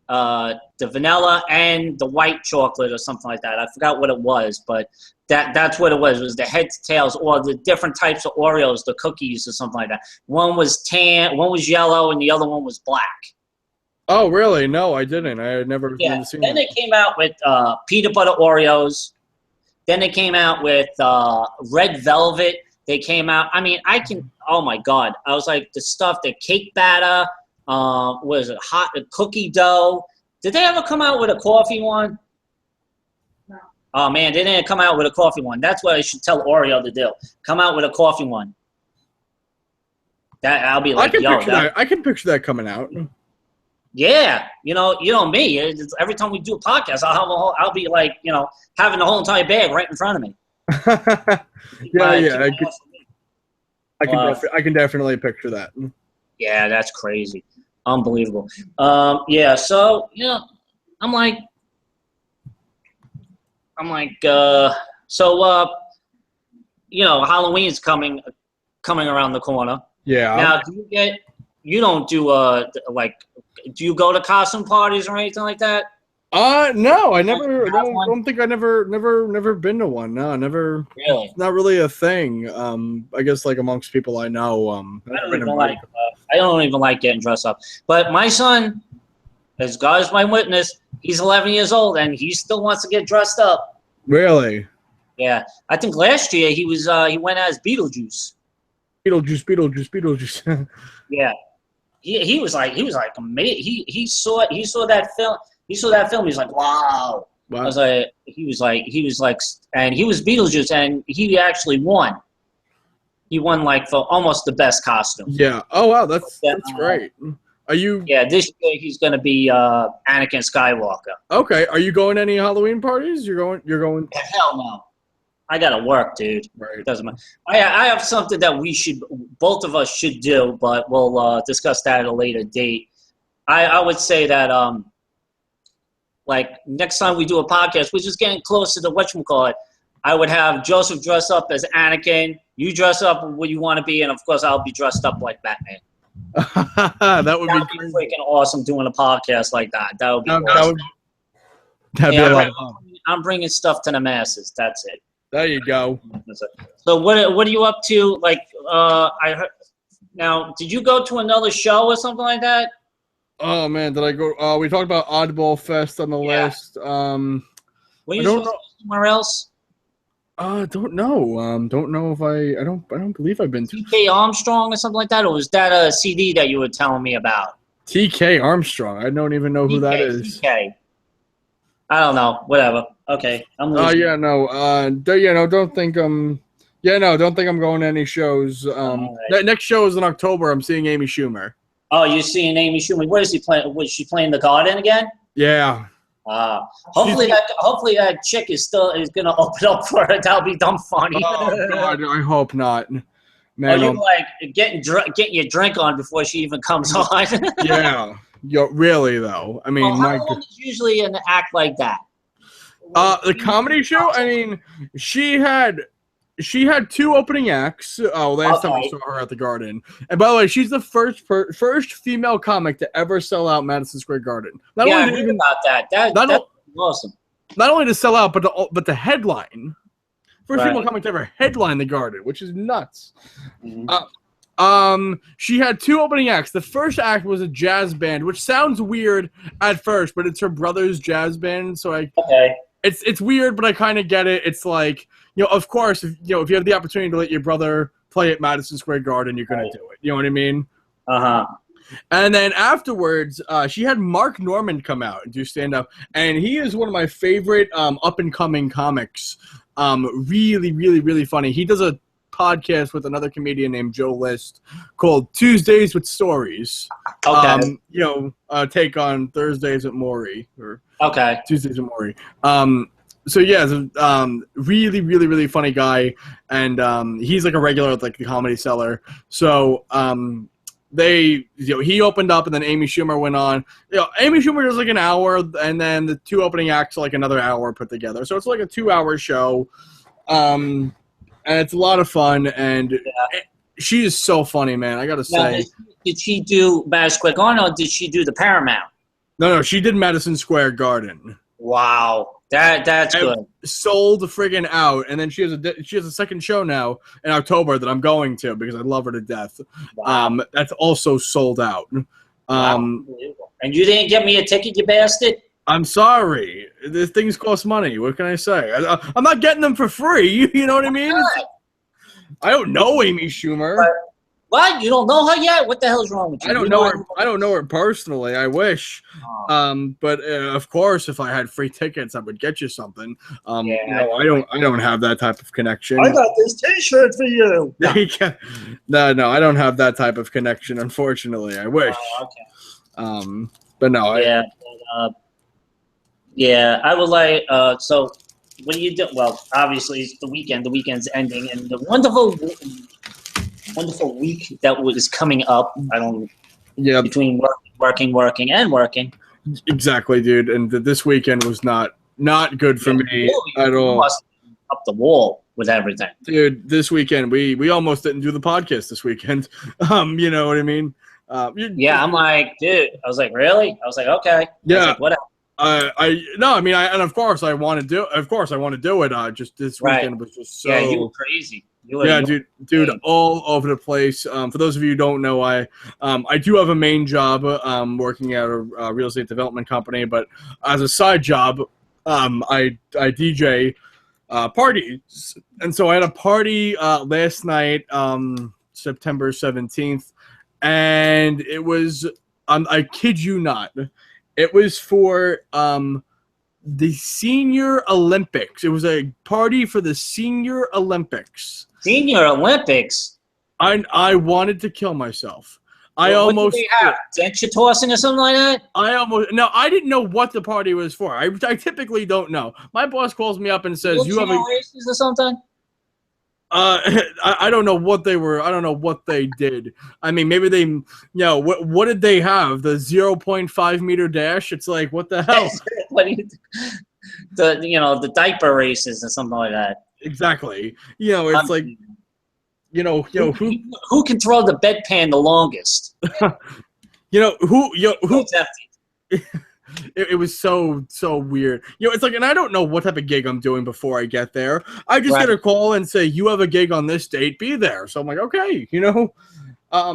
Speaker 2: the vanilla and the white chocolate or something like that. I forgot what it was, but that's what it was. It was the head to tails, or the different types of Oreos, the cookies or something like that. One was tan, one was yellow, and the other one was black.
Speaker 1: Oh, really? No, I didn't. I had never seen that.
Speaker 2: Then they came out with peanut butter Oreos. Then they came out with red velvet. They came out. I mean, oh my God. I was like, the stuff, the cake batter, was it hot cookie dough? Did they ever come out with a coffee one?
Speaker 3: No.
Speaker 2: Oh man, they didn't come out with a coffee one. That's what I should tell Oreo to do. Come out with a coffee one. That I'll be like,
Speaker 1: I can picture that coming out.
Speaker 2: Yeah, you know me. Every time we do a podcast, I'll be like, having the whole entire bag right in front of me.
Speaker 1: Yeah. I can definitely picture that.
Speaker 2: Yeah, that's crazy, unbelievable. Yeah, so I'm like, Halloween's coming around the corner.
Speaker 1: Yeah.
Speaker 2: Now, do you go to costume parties or anything like that?
Speaker 1: No, I never. I don't think I never been to one. No, never.
Speaker 2: Really?
Speaker 1: It's not really a thing. I guess amongst people I know.
Speaker 2: I don't even like getting dressed up. But my son, as God is my witness, he's 11 years old and he still wants to get dressed up.
Speaker 1: Really?
Speaker 2: Yeah, I think last year he went as Beetlejuice.
Speaker 1: Beetlejuice.
Speaker 2: Yeah, he was like amazing. He saw that film. He saw that film. He's like, wow. I was like, he was like, and he was Beetlejuice, and he actually won. He won for almost the best costume.
Speaker 1: Yeah. Oh wow, that's great. Are you?
Speaker 2: Yeah, this year he's gonna be Anakin Skywalker.
Speaker 1: Okay. Are you going to any Halloween parties? You're going.
Speaker 2: Hell no. I gotta work, dude.
Speaker 1: Right.
Speaker 2: It doesn't matter. I have something that both of us should do, but we'll discuss that at a later date. I would say that next time we do a podcast, which is getting close to the whatchamacallit, I would have Joseph dress up as Anakin, you dress up what you want to be, and of course I'll be dressed up like Batman.
Speaker 1: That would be
Speaker 2: freaking awesome doing a podcast like that. That would be awesome.
Speaker 1: That'd be a lot of fun.
Speaker 2: I'm bringing stuff to the masses. That's it.
Speaker 1: There you go.
Speaker 2: So what are you up to? I heard. Now, did you go to another show or something like that?
Speaker 1: Oh man, did I go? We talked about Oddball Fest on the list.
Speaker 2: Were you supposed to go somewhere else?
Speaker 1: Don't know. Don't know if I don't believe I've been to
Speaker 2: TK Armstrong or something like that, or was that a CD that you were telling me about?
Speaker 1: TK Armstrong. I don't even know who that is.
Speaker 2: TK. I don't know. Whatever. Okay. I'm losing.
Speaker 1: Yeah, no. Don't think don't think I'm going to any shows. Right. Next show is in October. I'm seeing Amy Schumer.
Speaker 2: Oh, you're seeing Amy Schumer. What is he playing? Was she playing the Garden again?
Speaker 1: Yeah.
Speaker 2: Hopefully that chick is gonna open up for her. That'll be dumb funny.
Speaker 1: Oh God, I hope not.
Speaker 2: Man, you getting your drink on before she even comes on.
Speaker 1: Yeah. Really though. I mean,
Speaker 2: how long is usually an act like that?
Speaker 1: The comedy show. I mean, she had 2 opening acts. Last time I saw her at the Garden. And by the way, she's the first female comic to ever sell out Madison Square Garden.
Speaker 2: I heard about that. That's awesome.
Speaker 1: Not only to sell out, but the headline. First female comic to ever headline the Garden, which is nuts. She had 2 opening acts. The first act was a jazz band, which sounds weird at first, but it's her brother's jazz band. So it's weird, but I kind of get it. It's like, of course, if you have the opportunity to let your brother play at Madison Square Garden, you're gonna do it. You know what I mean? And then afterwards, she had Mark Normand come out and do stand up, and he is one of my favorite up and coming comics. Really, really, really funny. He does a podcast with another comedian named Joe List called Tuesdays with Stories. Take on Thursdays with Maury or Tuesdays with Maury. So yeah, really, really, really funny guy, and he's like a regular at like the Comedy Cellar. So he opened up, and then Amy Schumer went on. Amy Schumer does like an hour, and then the 2 opening acts are like another hour put together. So it's like a 2-hour show, and it's a lot of fun. And she is so funny, man. I gotta say.
Speaker 2: Did she do Madison Square Garden, or did she do the Paramount?
Speaker 1: No, she did Madison Square Garden.
Speaker 2: Wow. That's good.
Speaker 1: Sold friggin' out, and then she has a second show now in October that I'm going to because I love her to death. Wow. That's also sold out.
Speaker 2: And you didn't get me a ticket, you bastard?
Speaker 1: I'm sorry. These things cost money. What can I say? I'm not getting them for free. You know what I mean? I don't know Amy Schumer.
Speaker 2: What? You don't know her yet? What the hell is wrong with you?
Speaker 1: I don't know her. I don't know her personally. I wish. But of course, if I had free tickets, I would get you something. I don't have that type of connection.
Speaker 2: I got this T-shirt for you.
Speaker 1: No, I don't have that type of connection. Unfortunately, I wish. But no.
Speaker 2: I would like. So, what do you do? Well, obviously, it's the weekend. The weekend's ending, and the wonderful week that is coming up. Between working and working.
Speaker 1: Exactly, dude. And this weekend was not good for me at all.
Speaker 2: Must be up the wall with everything,
Speaker 1: dude. This weekend we almost didn't do the podcast this weekend. You know what I mean?
Speaker 2: I'm like, dude. I was like, really? I was like, okay.
Speaker 1: Yeah.
Speaker 2: Like, whatever.
Speaker 1: Of course I want to do it. Just this weekend was just so.
Speaker 2: Yeah, you were crazy.
Speaker 1: Dude, all over the place. For those of you who don't know, I do have a main job working at a real estate development company, but as a side job, I DJ parties, and so I had a party last night, September 17th, and it was I kid you not. It was for the Senior Olympics. It was a party for the Senior Olympics.
Speaker 2: Senior Olympics?
Speaker 1: I wanted to kill myself.
Speaker 2: What did they have? Denture tossing or something like that?
Speaker 1: I didn't know what the party was for. I typically don't know. My boss calls me up and says, "You have
Speaker 2: races or something?"
Speaker 1: I don't know what they were. I don't know what they did. I mean, maybe they, what did they have? The 0.5 meter dash? It's like, what the hell?
Speaker 2: What do you do? The diaper races or something like that.
Speaker 1: Exactly. It's like,
Speaker 2: who can throw the bedpan the longest?
Speaker 1: who It was so weird. It's like, and I don't know what type of gig I'm doing before I get there. I just get a call and say, you have a gig on this date, be there. So I'm like, okay, So I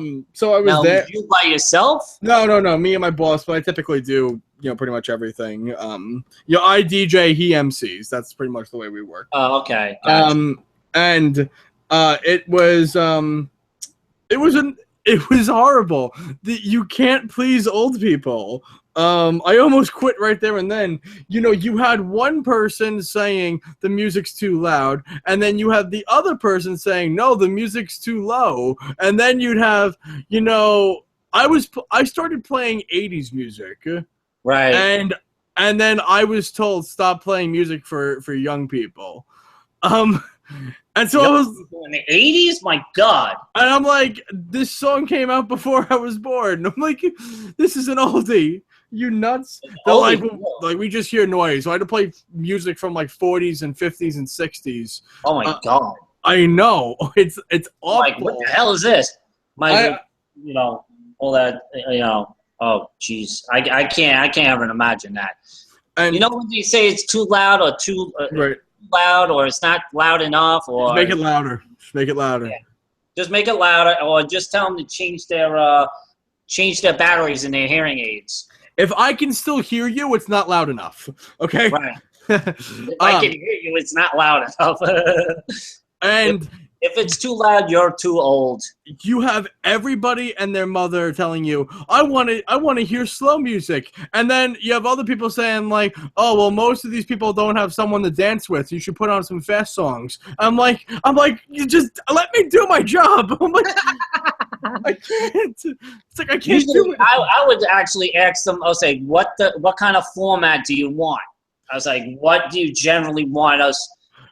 Speaker 1: was there.
Speaker 2: You by yourself?
Speaker 1: No, me and my boss, but I typically do, pretty much everything. I DJ, he MCs. That's pretty much the way we work.
Speaker 2: Oh, okay. Gotcha.
Speaker 1: And it was horrible. You can't please old people. I almost quit right there and then. You had one person saying the music's too loud, and then you had the other person saying, no, the music's too low. And then you'd have, I started playing 80s music.
Speaker 2: Right.
Speaker 1: And then I was told, stop playing music for young people. And so I was
Speaker 2: in the 80s. My God!
Speaker 1: And I'm like, this song came out before I was born. And I'm like, this is an oldie. You nuts? They're
Speaker 2: Holy
Speaker 1: like we just hear noise. So I had to play music from like 40s and 50s and 60s.
Speaker 2: Oh my god!
Speaker 1: I know it's awful.
Speaker 2: Like, what the hell is this? You know, all that. You know. Oh, jeez. I can't even imagine that.
Speaker 1: And
Speaker 2: you know when they say it's too loud or too loud or it's not loud enough or
Speaker 1: just make it louder. Just make it louder.
Speaker 2: Yeah. Just make it louder, or just tell them to change their batteries in their hearing aids.
Speaker 1: If I can still hear you, it's not loud enough. Okay.
Speaker 2: Right. If I can hear you, it's not loud enough.
Speaker 1: And
Speaker 2: if it's too loud, you're too old.
Speaker 1: You have everybody and their mother telling you, I want to hear slow music. And then you have other people saying like, oh, well, most of these people don't have someone to dance with. You should put on some fast songs. I'm like, you just let me do my job. I'm like, I can't. It's like, I can't do it.
Speaker 2: I would actually ask them, I'll say, what kind of format do you want? I was like, what do you generally want us?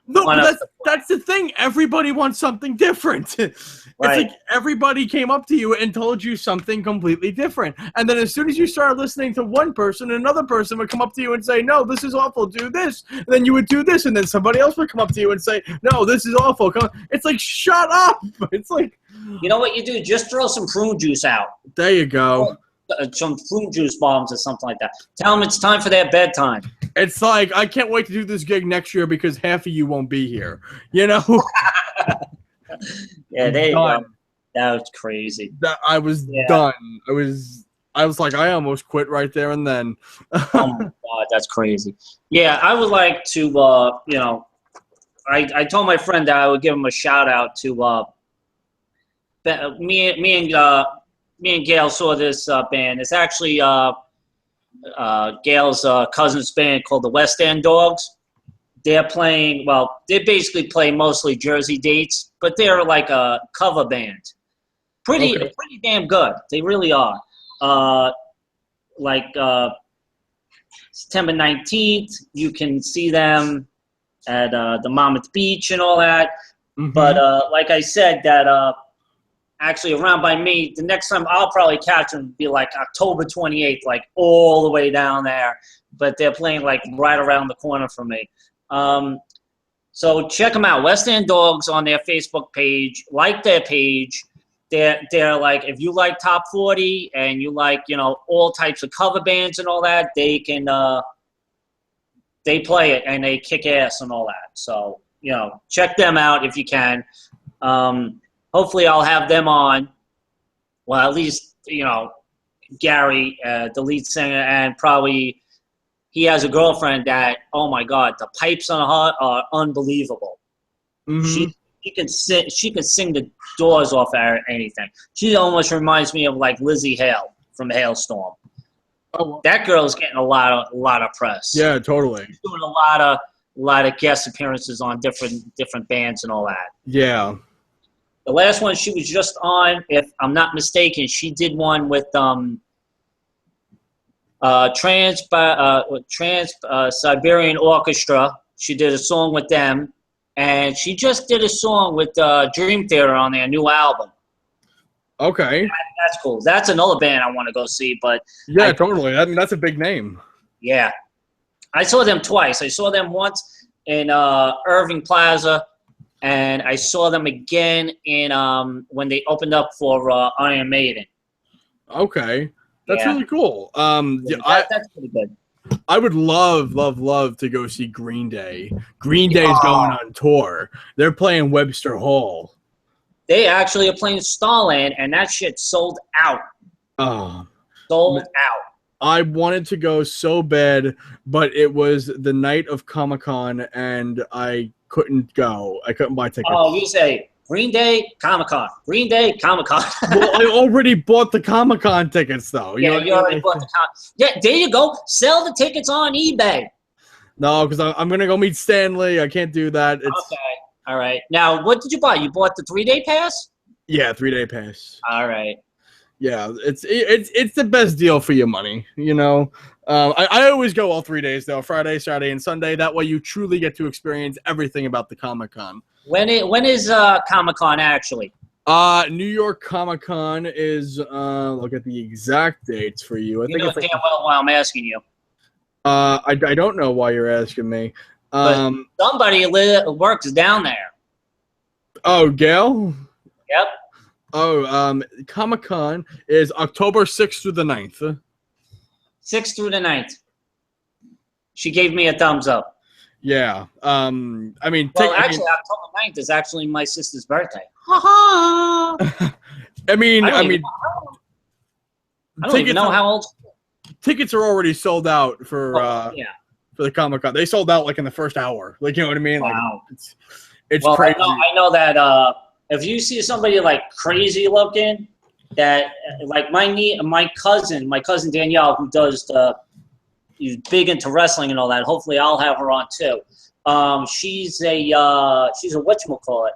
Speaker 1: No, that's the thing. Everybody wants something different. It's like everybody came up to you and told you something completely different. And then as soon as you started listening to one person, another person would come up to you and say, no, this is awful, do this. And then you would do this. And then somebody else would come up to you and say, no, this is awful. It's like, shut up. It's like.
Speaker 2: You know what you do? Just throw some prune juice out.
Speaker 1: There you go.
Speaker 2: Some fruit juice bombs or something like that. Tell them it's time for their bedtime.
Speaker 1: It's like, I can't wait to do this gig next year because half of you won't be here. You know?
Speaker 2: Yeah, there you go. That was crazy.
Speaker 1: I was done. I was like, I almost quit right there and then.
Speaker 2: Oh my god, that's crazy. Yeah, I would like to, you know, I told my friend that I would give him a shout out to me and Gail saw this band. It's actually Gail's cousin's band called the West End Dogs. They're playing, well, they basically play mostly Jersey dates, but they're like a cover band. Pretty damn good. They really are. September 19th, you can see them at the Monmouth Beach and all that. Mm-hmm. But like I said, that actually around by me, the next time I'll probably catch them be like October 28th, like all the way down there. But they're playing like right around the corner from me. So check them out, West End Dogs, on their Facebook page. Like their page. They're like, if you like top 40 and you like, you know, all types of cover bands and all that, they can they play it and they kick ass and all that. So, you know, check them out if you can. Hopefully I'll have them on. Well, at least, you know, Gary, the lead singer, and probably he has a girlfriend that, oh my God, the pipes on her are unbelievable. Mm-hmm. She can sing the doors off anything. She almost reminds me of like Lizzie Hale from Hailstorm. Oh, that girl's getting a lot of press.
Speaker 1: Yeah, totally.
Speaker 2: She's doing a lot of guest appearances on different bands and all that.
Speaker 1: Yeah.
Speaker 2: The last one she was just on, if I'm not mistaken, she did one with Trans Siberian Orchestra. She did a song with them, and she just did a song with Dream Theater on their new album.
Speaker 1: Okay,
Speaker 2: that's cool. That's another band I want to go see. But
Speaker 1: yeah, totally. I mean, that's a big name.
Speaker 2: Yeah, I saw them twice. I saw them once in Irving Plaza. And I saw them again in when they opened up for Iron Maiden.
Speaker 1: Okay, that's really cool.
Speaker 2: That's pretty good.
Speaker 1: I would love to go see Green Day. Green Day is going on tour. They're playing Webster Hall.
Speaker 2: They actually are playing Starland, and that shit sold out.
Speaker 1: Oh,
Speaker 2: sold out.
Speaker 1: I wanted to go so bad, but it was the night of Comic-Con, and I couldn't go. I couldn't buy tickets.
Speaker 2: Oh, you say Green Day, Comic-Con. Green Day, Comic-Con.
Speaker 1: Well, I already bought the Comic-Con tickets, though.
Speaker 2: You already bought the Comic-Con. Yeah, there you go. Sell the tickets on eBay.
Speaker 1: No, because I'm going to go meet Stanley. I can't do that.
Speaker 2: Okay. All right. Now, what did you buy? You bought the 3-day pass?
Speaker 1: Yeah, 3-day pass.
Speaker 2: All right.
Speaker 1: Yeah, it's the best deal for your money, you know. I always go all 3 days, though, Friday, Saturday, and Sunday. That way you truly get to experience everything about the Comic-Con.
Speaker 2: When is Comic-Con actually?
Speaker 1: New York Comic Con is look at the exact dates for you. I
Speaker 2: You
Speaker 1: think
Speaker 2: know
Speaker 1: it's like,
Speaker 2: damn well why I'm asking you.
Speaker 1: I don't know why you're asking me.
Speaker 2: But somebody works down there.
Speaker 1: Oh, Gail?
Speaker 2: Yep.
Speaker 1: Oh, Comic Con is October 6th through the 9th.
Speaker 2: 6th through the 9th. She gave me a thumbs up.
Speaker 1: Yeah. I mean,
Speaker 2: October 9th is actually my sister's birthday.
Speaker 1: I mean,
Speaker 2: I don't even know how old.
Speaker 1: Tickets are already sold out for for the Comic Con. They sold out like in the first hour. Like, you know what I mean?
Speaker 2: Wow.
Speaker 1: Like it's crazy.
Speaker 2: I know that if you see somebody like crazy looking, that like my cousin Danielle, who does he's big into wrestling and all that. Hopefully, I'll have her on too. She's a whatchamacallit.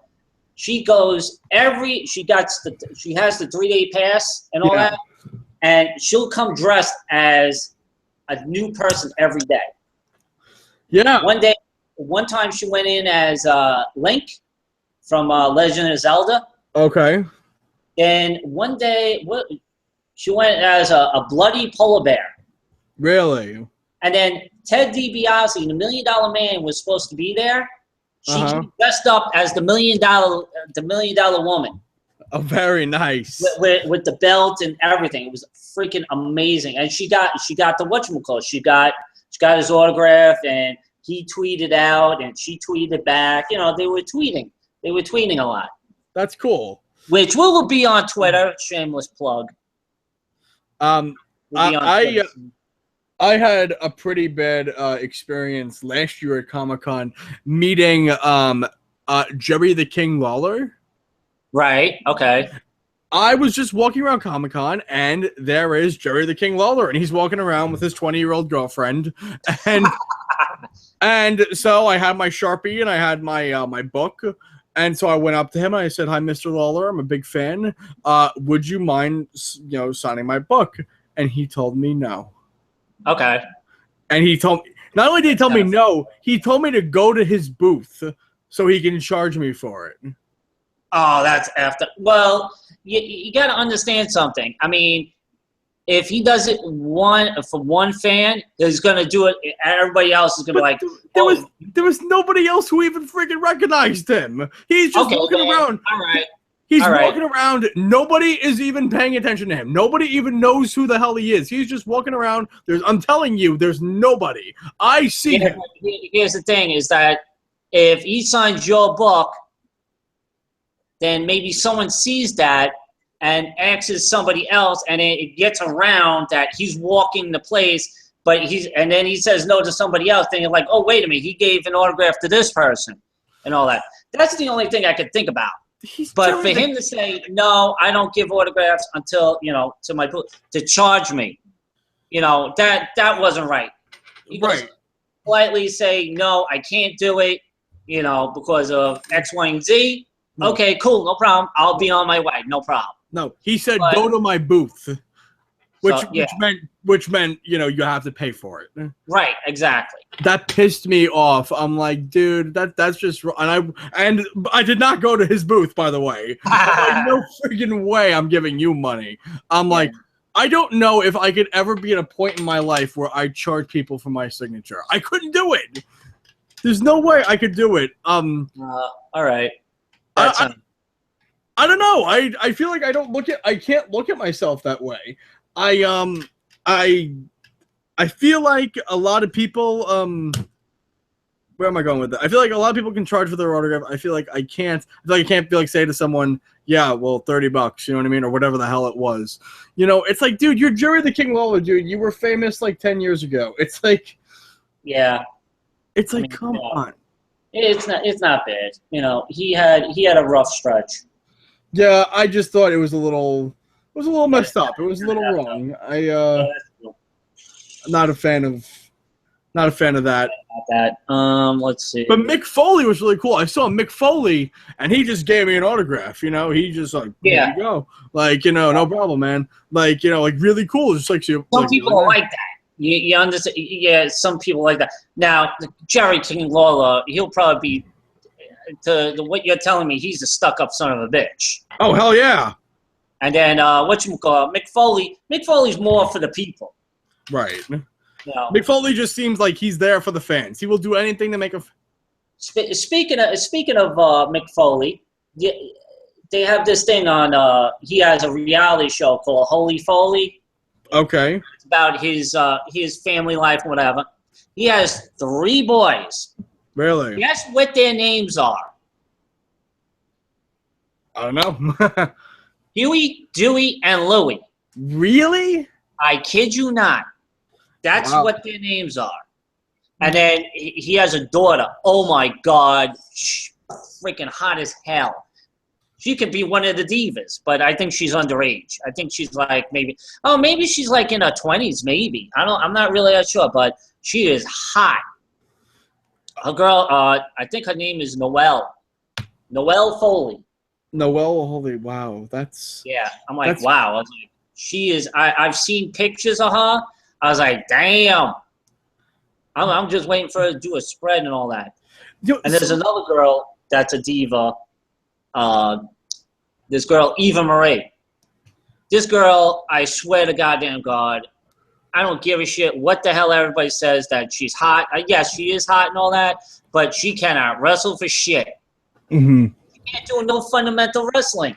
Speaker 2: She goes she has the 3-day pass and all that, and she'll come dressed as a new person every day.
Speaker 1: Yeah.
Speaker 2: One time she went in as Link from Legend of Zelda.
Speaker 1: Okay.
Speaker 2: Then one day, she went as a bloody polar bear.
Speaker 1: Really?
Speaker 2: And then Ted DiBiase, the $1 Million Man, was supposed to be there. She dressed up as the $1 Million Woman.
Speaker 1: Oh, very nice.
Speaker 2: With the belt and everything. It was freaking amazing. And she got the whatchamacallit. She got his autograph, and he tweeted out, and she tweeted back. You know, they were tweeting. They were tweeting a lot.
Speaker 1: That's cool.
Speaker 2: Which will be on Twitter. Shameless plug.
Speaker 1: I had a pretty bad experience last year at Comic-Con meeting Jerry the King Lawler.
Speaker 2: Right. Okay.
Speaker 1: I was just walking around Comic-Con, and there is Jerry the King Lawler, and he's walking around with his 20-year-old girlfriend, and so I had my Sharpie and I had my my book, and so I went up to him and I said, "Hi, Mr. Lawler, I'm a big fan. Would you mind, signing my book?" And he told me no.
Speaker 2: Okay.
Speaker 1: And he told me, not only did he tell me no, he told me to go to his booth so he can charge me for it.
Speaker 2: Oh, that's after. Well, you got to understand something. I mean, if he does it for one fan, he's going to do it. Everybody else is going to be like,
Speaker 1: there was nobody else who even freaking recognized him. He's just walking around.
Speaker 2: All right.
Speaker 1: He's walking around. Nobody is even paying attention to him. Nobody even knows who the hell he is. He's just walking around. I'm telling you, there's nobody. I see him.
Speaker 2: Here's the thing is that if he signs your book, then maybe someone sees that and asks somebody else, and it gets around that he's walking the place, and then he says no to somebody else. Then you're like, oh, wait a minute, he gave an autograph to this person and all that. That's the only thing I could think about. But for him to say, no, I don't give autographs until, to my book, to charge me, that wasn't right. He right. Politely say, no, I can't do it, because of X, Y, and Z. No. Okay, cool, no problem. I'll be on my way, no problem.
Speaker 1: No, he said go to my booth, which meant you have to pay for it.
Speaker 2: Right, exactly.
Speaker 1: That pissed me off. I'm like, dude, that's just and I did not go to his booth, by the way. I'm like, no freaking way I'm giving you money. I'm like, I don't know if I could ever be at a point in my life where I charge people for my signature. I couldn't do it. There's no way I could do it.
Speaker 2: All right.
Speaker 1: I don't know. I feel like I can't look at myself that way. I feel like a lot of people where am I going with that? I feel like a lot of people can charge for their autograph. I feel like I can't. I feel like I can't be like say to someone, yeah, well, $30, you know what I mean, or whatever the hell it was. It's like, dude, you're Jerry the King Lawler, dude. You were famous like 10 years ago. It's like,
Speaker 2: yeah.
Speaker 1: It's like, come on.
Speaker 2: It's not bad. He had a rough stretch.
Speaker 1: Yeah, I just thought it was a little messed up. It was a little wrong. I'm not a fan of that.
Speaker 2: Let's see.
Speaker 1: But Mick Foley was really cool. I saw Mick Foley, and he just gave me an autograph. He just like, here you go, like no problem, man. Like like really cool. Just like
Speaker 2: some people are like that. You understand? Yeah, some people like that. Now, Jerry King Lawler, he'll probably be what you're telling me, he's a stuck-up son of a bitch.
Speaker 1: Oh, hell yeah.
Speaker 2: And then Mick Foley. Mick Foley's more for the people.
Speaker 1: Right.
Speaker 2: You know?
Speaker 1: Mick Foley just seems like he's there for the fans. He will do anything to make a.
Speaker 2: Speaking of Mick Foley, they have this thing on. He has a reality show called Holy Foley.
Speaker 1: Okay.
Speaker 2: It's about his family life, whatever. He has 3 boys.
Speaker 1: Really?
Speaker 2: Guess what their names are?
Speaker 1: I don't know.
Speaker 2: Huey, Dewey, and Louie.
Speaker 1: Really?
Speaker 2: I kid you not. That's what their names are. And then he has a daughter. Oh, my God. Freaking hot as hell. She could be one of the divas, but I think she's underage. I think she's like maybe she's like in her 20s, maybe. I'm not really that sure, but she is hot. Her girl, I think her name is Noelle. Noelle Foley.
Speaker 1: Noelle, holy wow, that's.
Speaker 2: Yeah, I'm like, wow. I was like, she is. I've seen pictures of her. I was like, damn. I'm just waiting for her to do a spread and all that. And there's another girl that's a diva. This girl, Eva Marie. This girl, I swear to goddamn God, I don't give a shit what the hell everybody says that she's hot. Yes, she is hot and all that, but she cannot wrestle for shit.
Speaker 1: Mm-hmm.
Speaker 2: She can't do no fundamental wrestling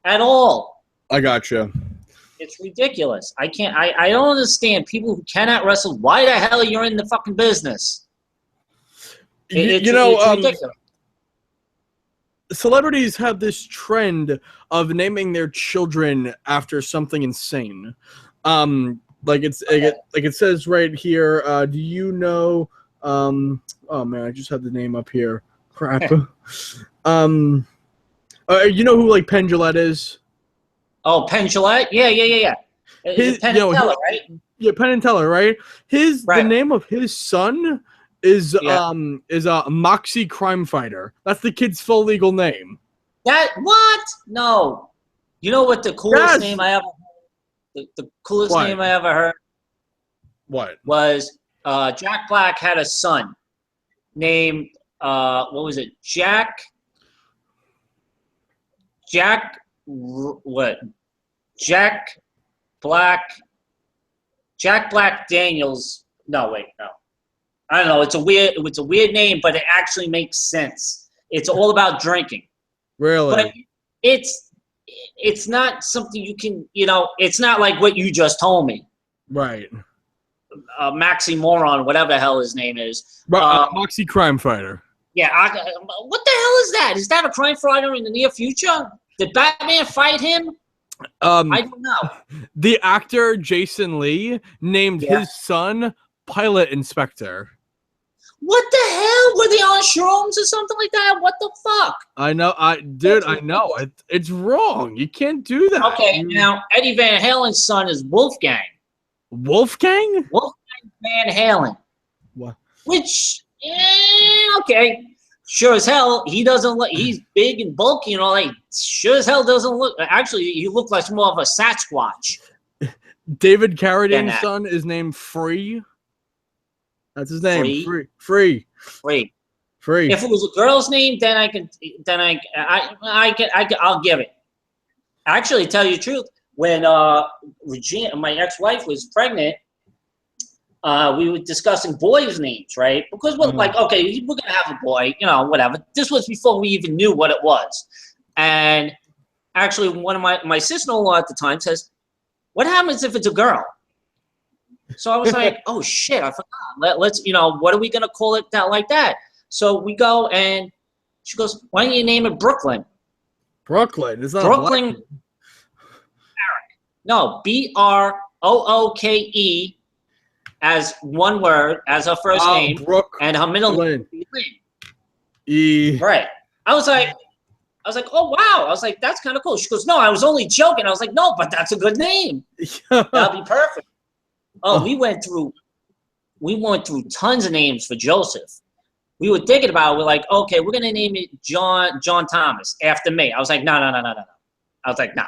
Speaker 2: at all.
Speaker 1: I gotcha.
Speaker 2: It's ridiculous. I can't. I don't understand people who cannot wrestle. Why the hell are you in the fucking business? It's ridiculous.
Speaker 1: Celebrities have this trend of naming their children after something insane. Like it says right here. Do you know? Oh man, I just have the name up here. Crap. You know who like Penn Jillette is?
Speaker 2: Oh, Penn Jillette? Yeah. Penn and Teller, right?
Speaker 1: Yeah, Penn and Teller, right? The name of his son is Moxie Crime Fighter. That's the kid's full legal name.
Speaker 2: What? No. You know what the coolest name I ever heard? The coolest name I ever heard?
Speaker 1: What?
Speaker 2: Was Jack Black had a son named what was it? Jack Black Daniels. No, wait, no. I don't know. It's a weird name, but it actually makes sense. It's all about drinking.
Speaker 1: Really?
Speaker 2: But it's not something you can, it's not like what you just told me.
Speaker 1: Right.
Speaker 2: Maxi Moron, whatever the hell his name is.
Speaker 1: Moxie Crime Fighter.
Speaker 2: Yeah. What the hell is that? Is that a crime fighter in the near future? Did Batman fight him? I don't know.
Speaker 1: The actor Jason Lee named his son Pilot Inspector.
Speaker 2: What the hell? Were they on shrooms or something like that? What the fuck?
Speaker 1: I know. I know. It's wrong. You can't do that.
Speaker 2: Okay, now Eddie Van Halen's son is Wolfgang.
Speaker 1: Wolfgang?
Speaker 2: Wolfgang Van Halen.
Speaker 1: What?
Speaker 2: Which, okay. Sure as hell, he doesn't look. He's big and bulky and all that. Sure as hell doesn't look. Actually, he looks like more of a Sasquatch.
Speaker 1: David Carradine's son is named Free. That's his name. Free. If it was a girl's name, then I'll give it. Actually, tell you the truth, when Regina, my ex-wife, was pregnant, we were discussing boys' names, right? Because we're like, okay, we're gonna have a boy, whatever. This was before we even knew what it was. And actually, one of my sister-in-law at the time says, "What happens if it's a girl?" So I was like, "Oh shit, I forgot. Let's, what are we gonna call it like that?" So we go, and she goes, "Why don't you name it Brooklyn?" Brooklyn. It's not
Speaker 2: Brooklyn. Eric. No, Brooke as one word as her first name, and her middle name. Right. I was like, oh wow. I was like, that's kind of cool. She goes, "No, I was only joking." I was like, "No, but that's a good name. That'll be perfect." We went through tons of names for Joseph. We were thinking about it. We're like, okay, we're gonna name it John Thomas after me. I was like, no. I was like, no.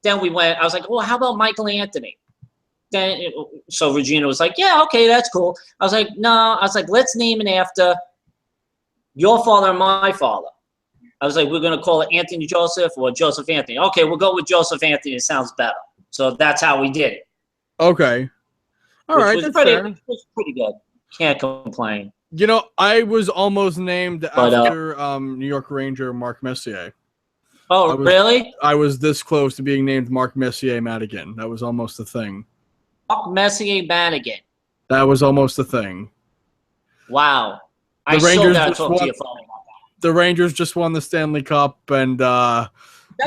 Speaker 2: Then we went. I was like, well, how about Michael Anthony? So Regina was like, yeah, okay, that's cool. I was like, no. I was like, let's name it after your father and my father. I was like, we're going to call it Anthony Joseph or Joseph Anthony. Okay, we'll go with Joseph Anthony. It sounds better. So that's how we did it.
Speaker 1: Okay. All right,
Speaker 2: Which
Speaker 1: that's
Speaker 2: was
Speaker 1: fair.
Speaker 2: pretty, it was pretty good. Can't complain.
Speaker 1: You know, I was almost named
Speaker 2: But,
Speaker 1: after New York Ranger Mark Messier.
Speaker 2: Oh, really?
Speaker 1: I was this close to being named Mark Messier Madigan. That was almost a thing.
Speaker 2: Mark Messier Madigan.
Speaker 1: That was almost a thing.
Speaker 2: Wow. I
Speaker 1: The
Speaker 2: still
Speaker 1: Rangers
Speaker 2: got to
Speaker 1: just
Speaker 2: talk
Speaker 1: won-
Speaker 2: to your father about that.
Speaker 1: The Rangers just won the Stanley Cup, and
Speaker 2: That's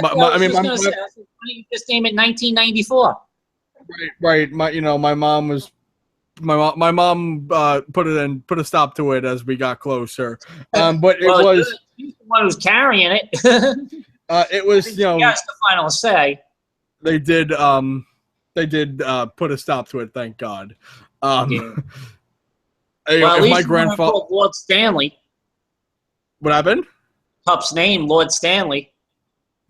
Speaker 2: what I was just going to say. I was like, why don't you just name it 1994?
Speaker 1: right. My mom was. My mom put a stop to it as we got closer. But it was.
Speaker 2: He's the one who's carrying it.
Speaker 1: It was, you know.
Speaker 2: He has the final say.
Speaker 1: They did put a stop to it, thank God.
Speaker 2: Yeah.
Speaker 1: If
Speaker 2: Well, at least
Speaker 1: my grandfather,
Speaker 2: Lord Stanley.
Speaker 1: what happened?
Speaker 2: Cup's name, Lord Stanley.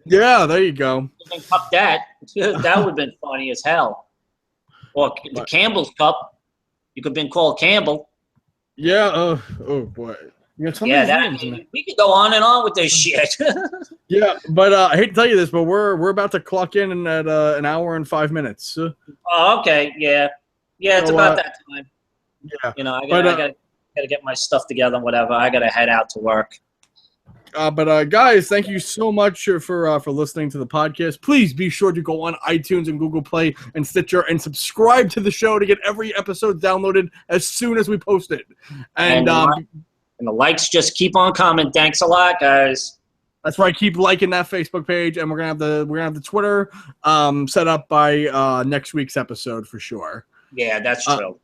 Speaker 1: Yeah, there you go.
Speaker 2: Cup that. That would have been funny as hell. Or the Campbell's Cup. You could have been called Campbell.
Speaker 1: Yeah. Oh boy. You got so
Speaker 2: Yeah,
Speaker 1: many names in there.
Speaker 2: we could go on and on with this shit.
Speaker 1: Yeah, but I hate to tell you this, but we're about to clock in at an hour and 5 minutes.
Speaker 2: Oh, okay. Yeah. Yeah, it's
Speaker 1: So,
Speaker 2: about that time.
Speaker 1: Yeah.
Speaker 2: You know, I
Speaker 1: But,
Speaker 2: gotta get my stuff together and whatever. I gotta head out to work.
Speaker 1: But guys, thank you so much for listening to the podcast. Please be sure to go on iTunes and Google Play and Stitcher and subscribe to the show to get every episode downloaded as soon as we post it. And
Speaker 2: the likes just keep on coming. Thanks a lot, guys.
Speaker 1: that's right. Keep liking that Facebook page, and we're gonna have the Twitter set up by next week's episode for sure.
Speaker 2: Yeah, that's true.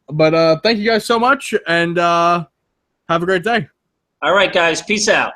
Speaker 1: But thank you guys so much, and have a great day.
Speaker 2: All right, guys. Peace out.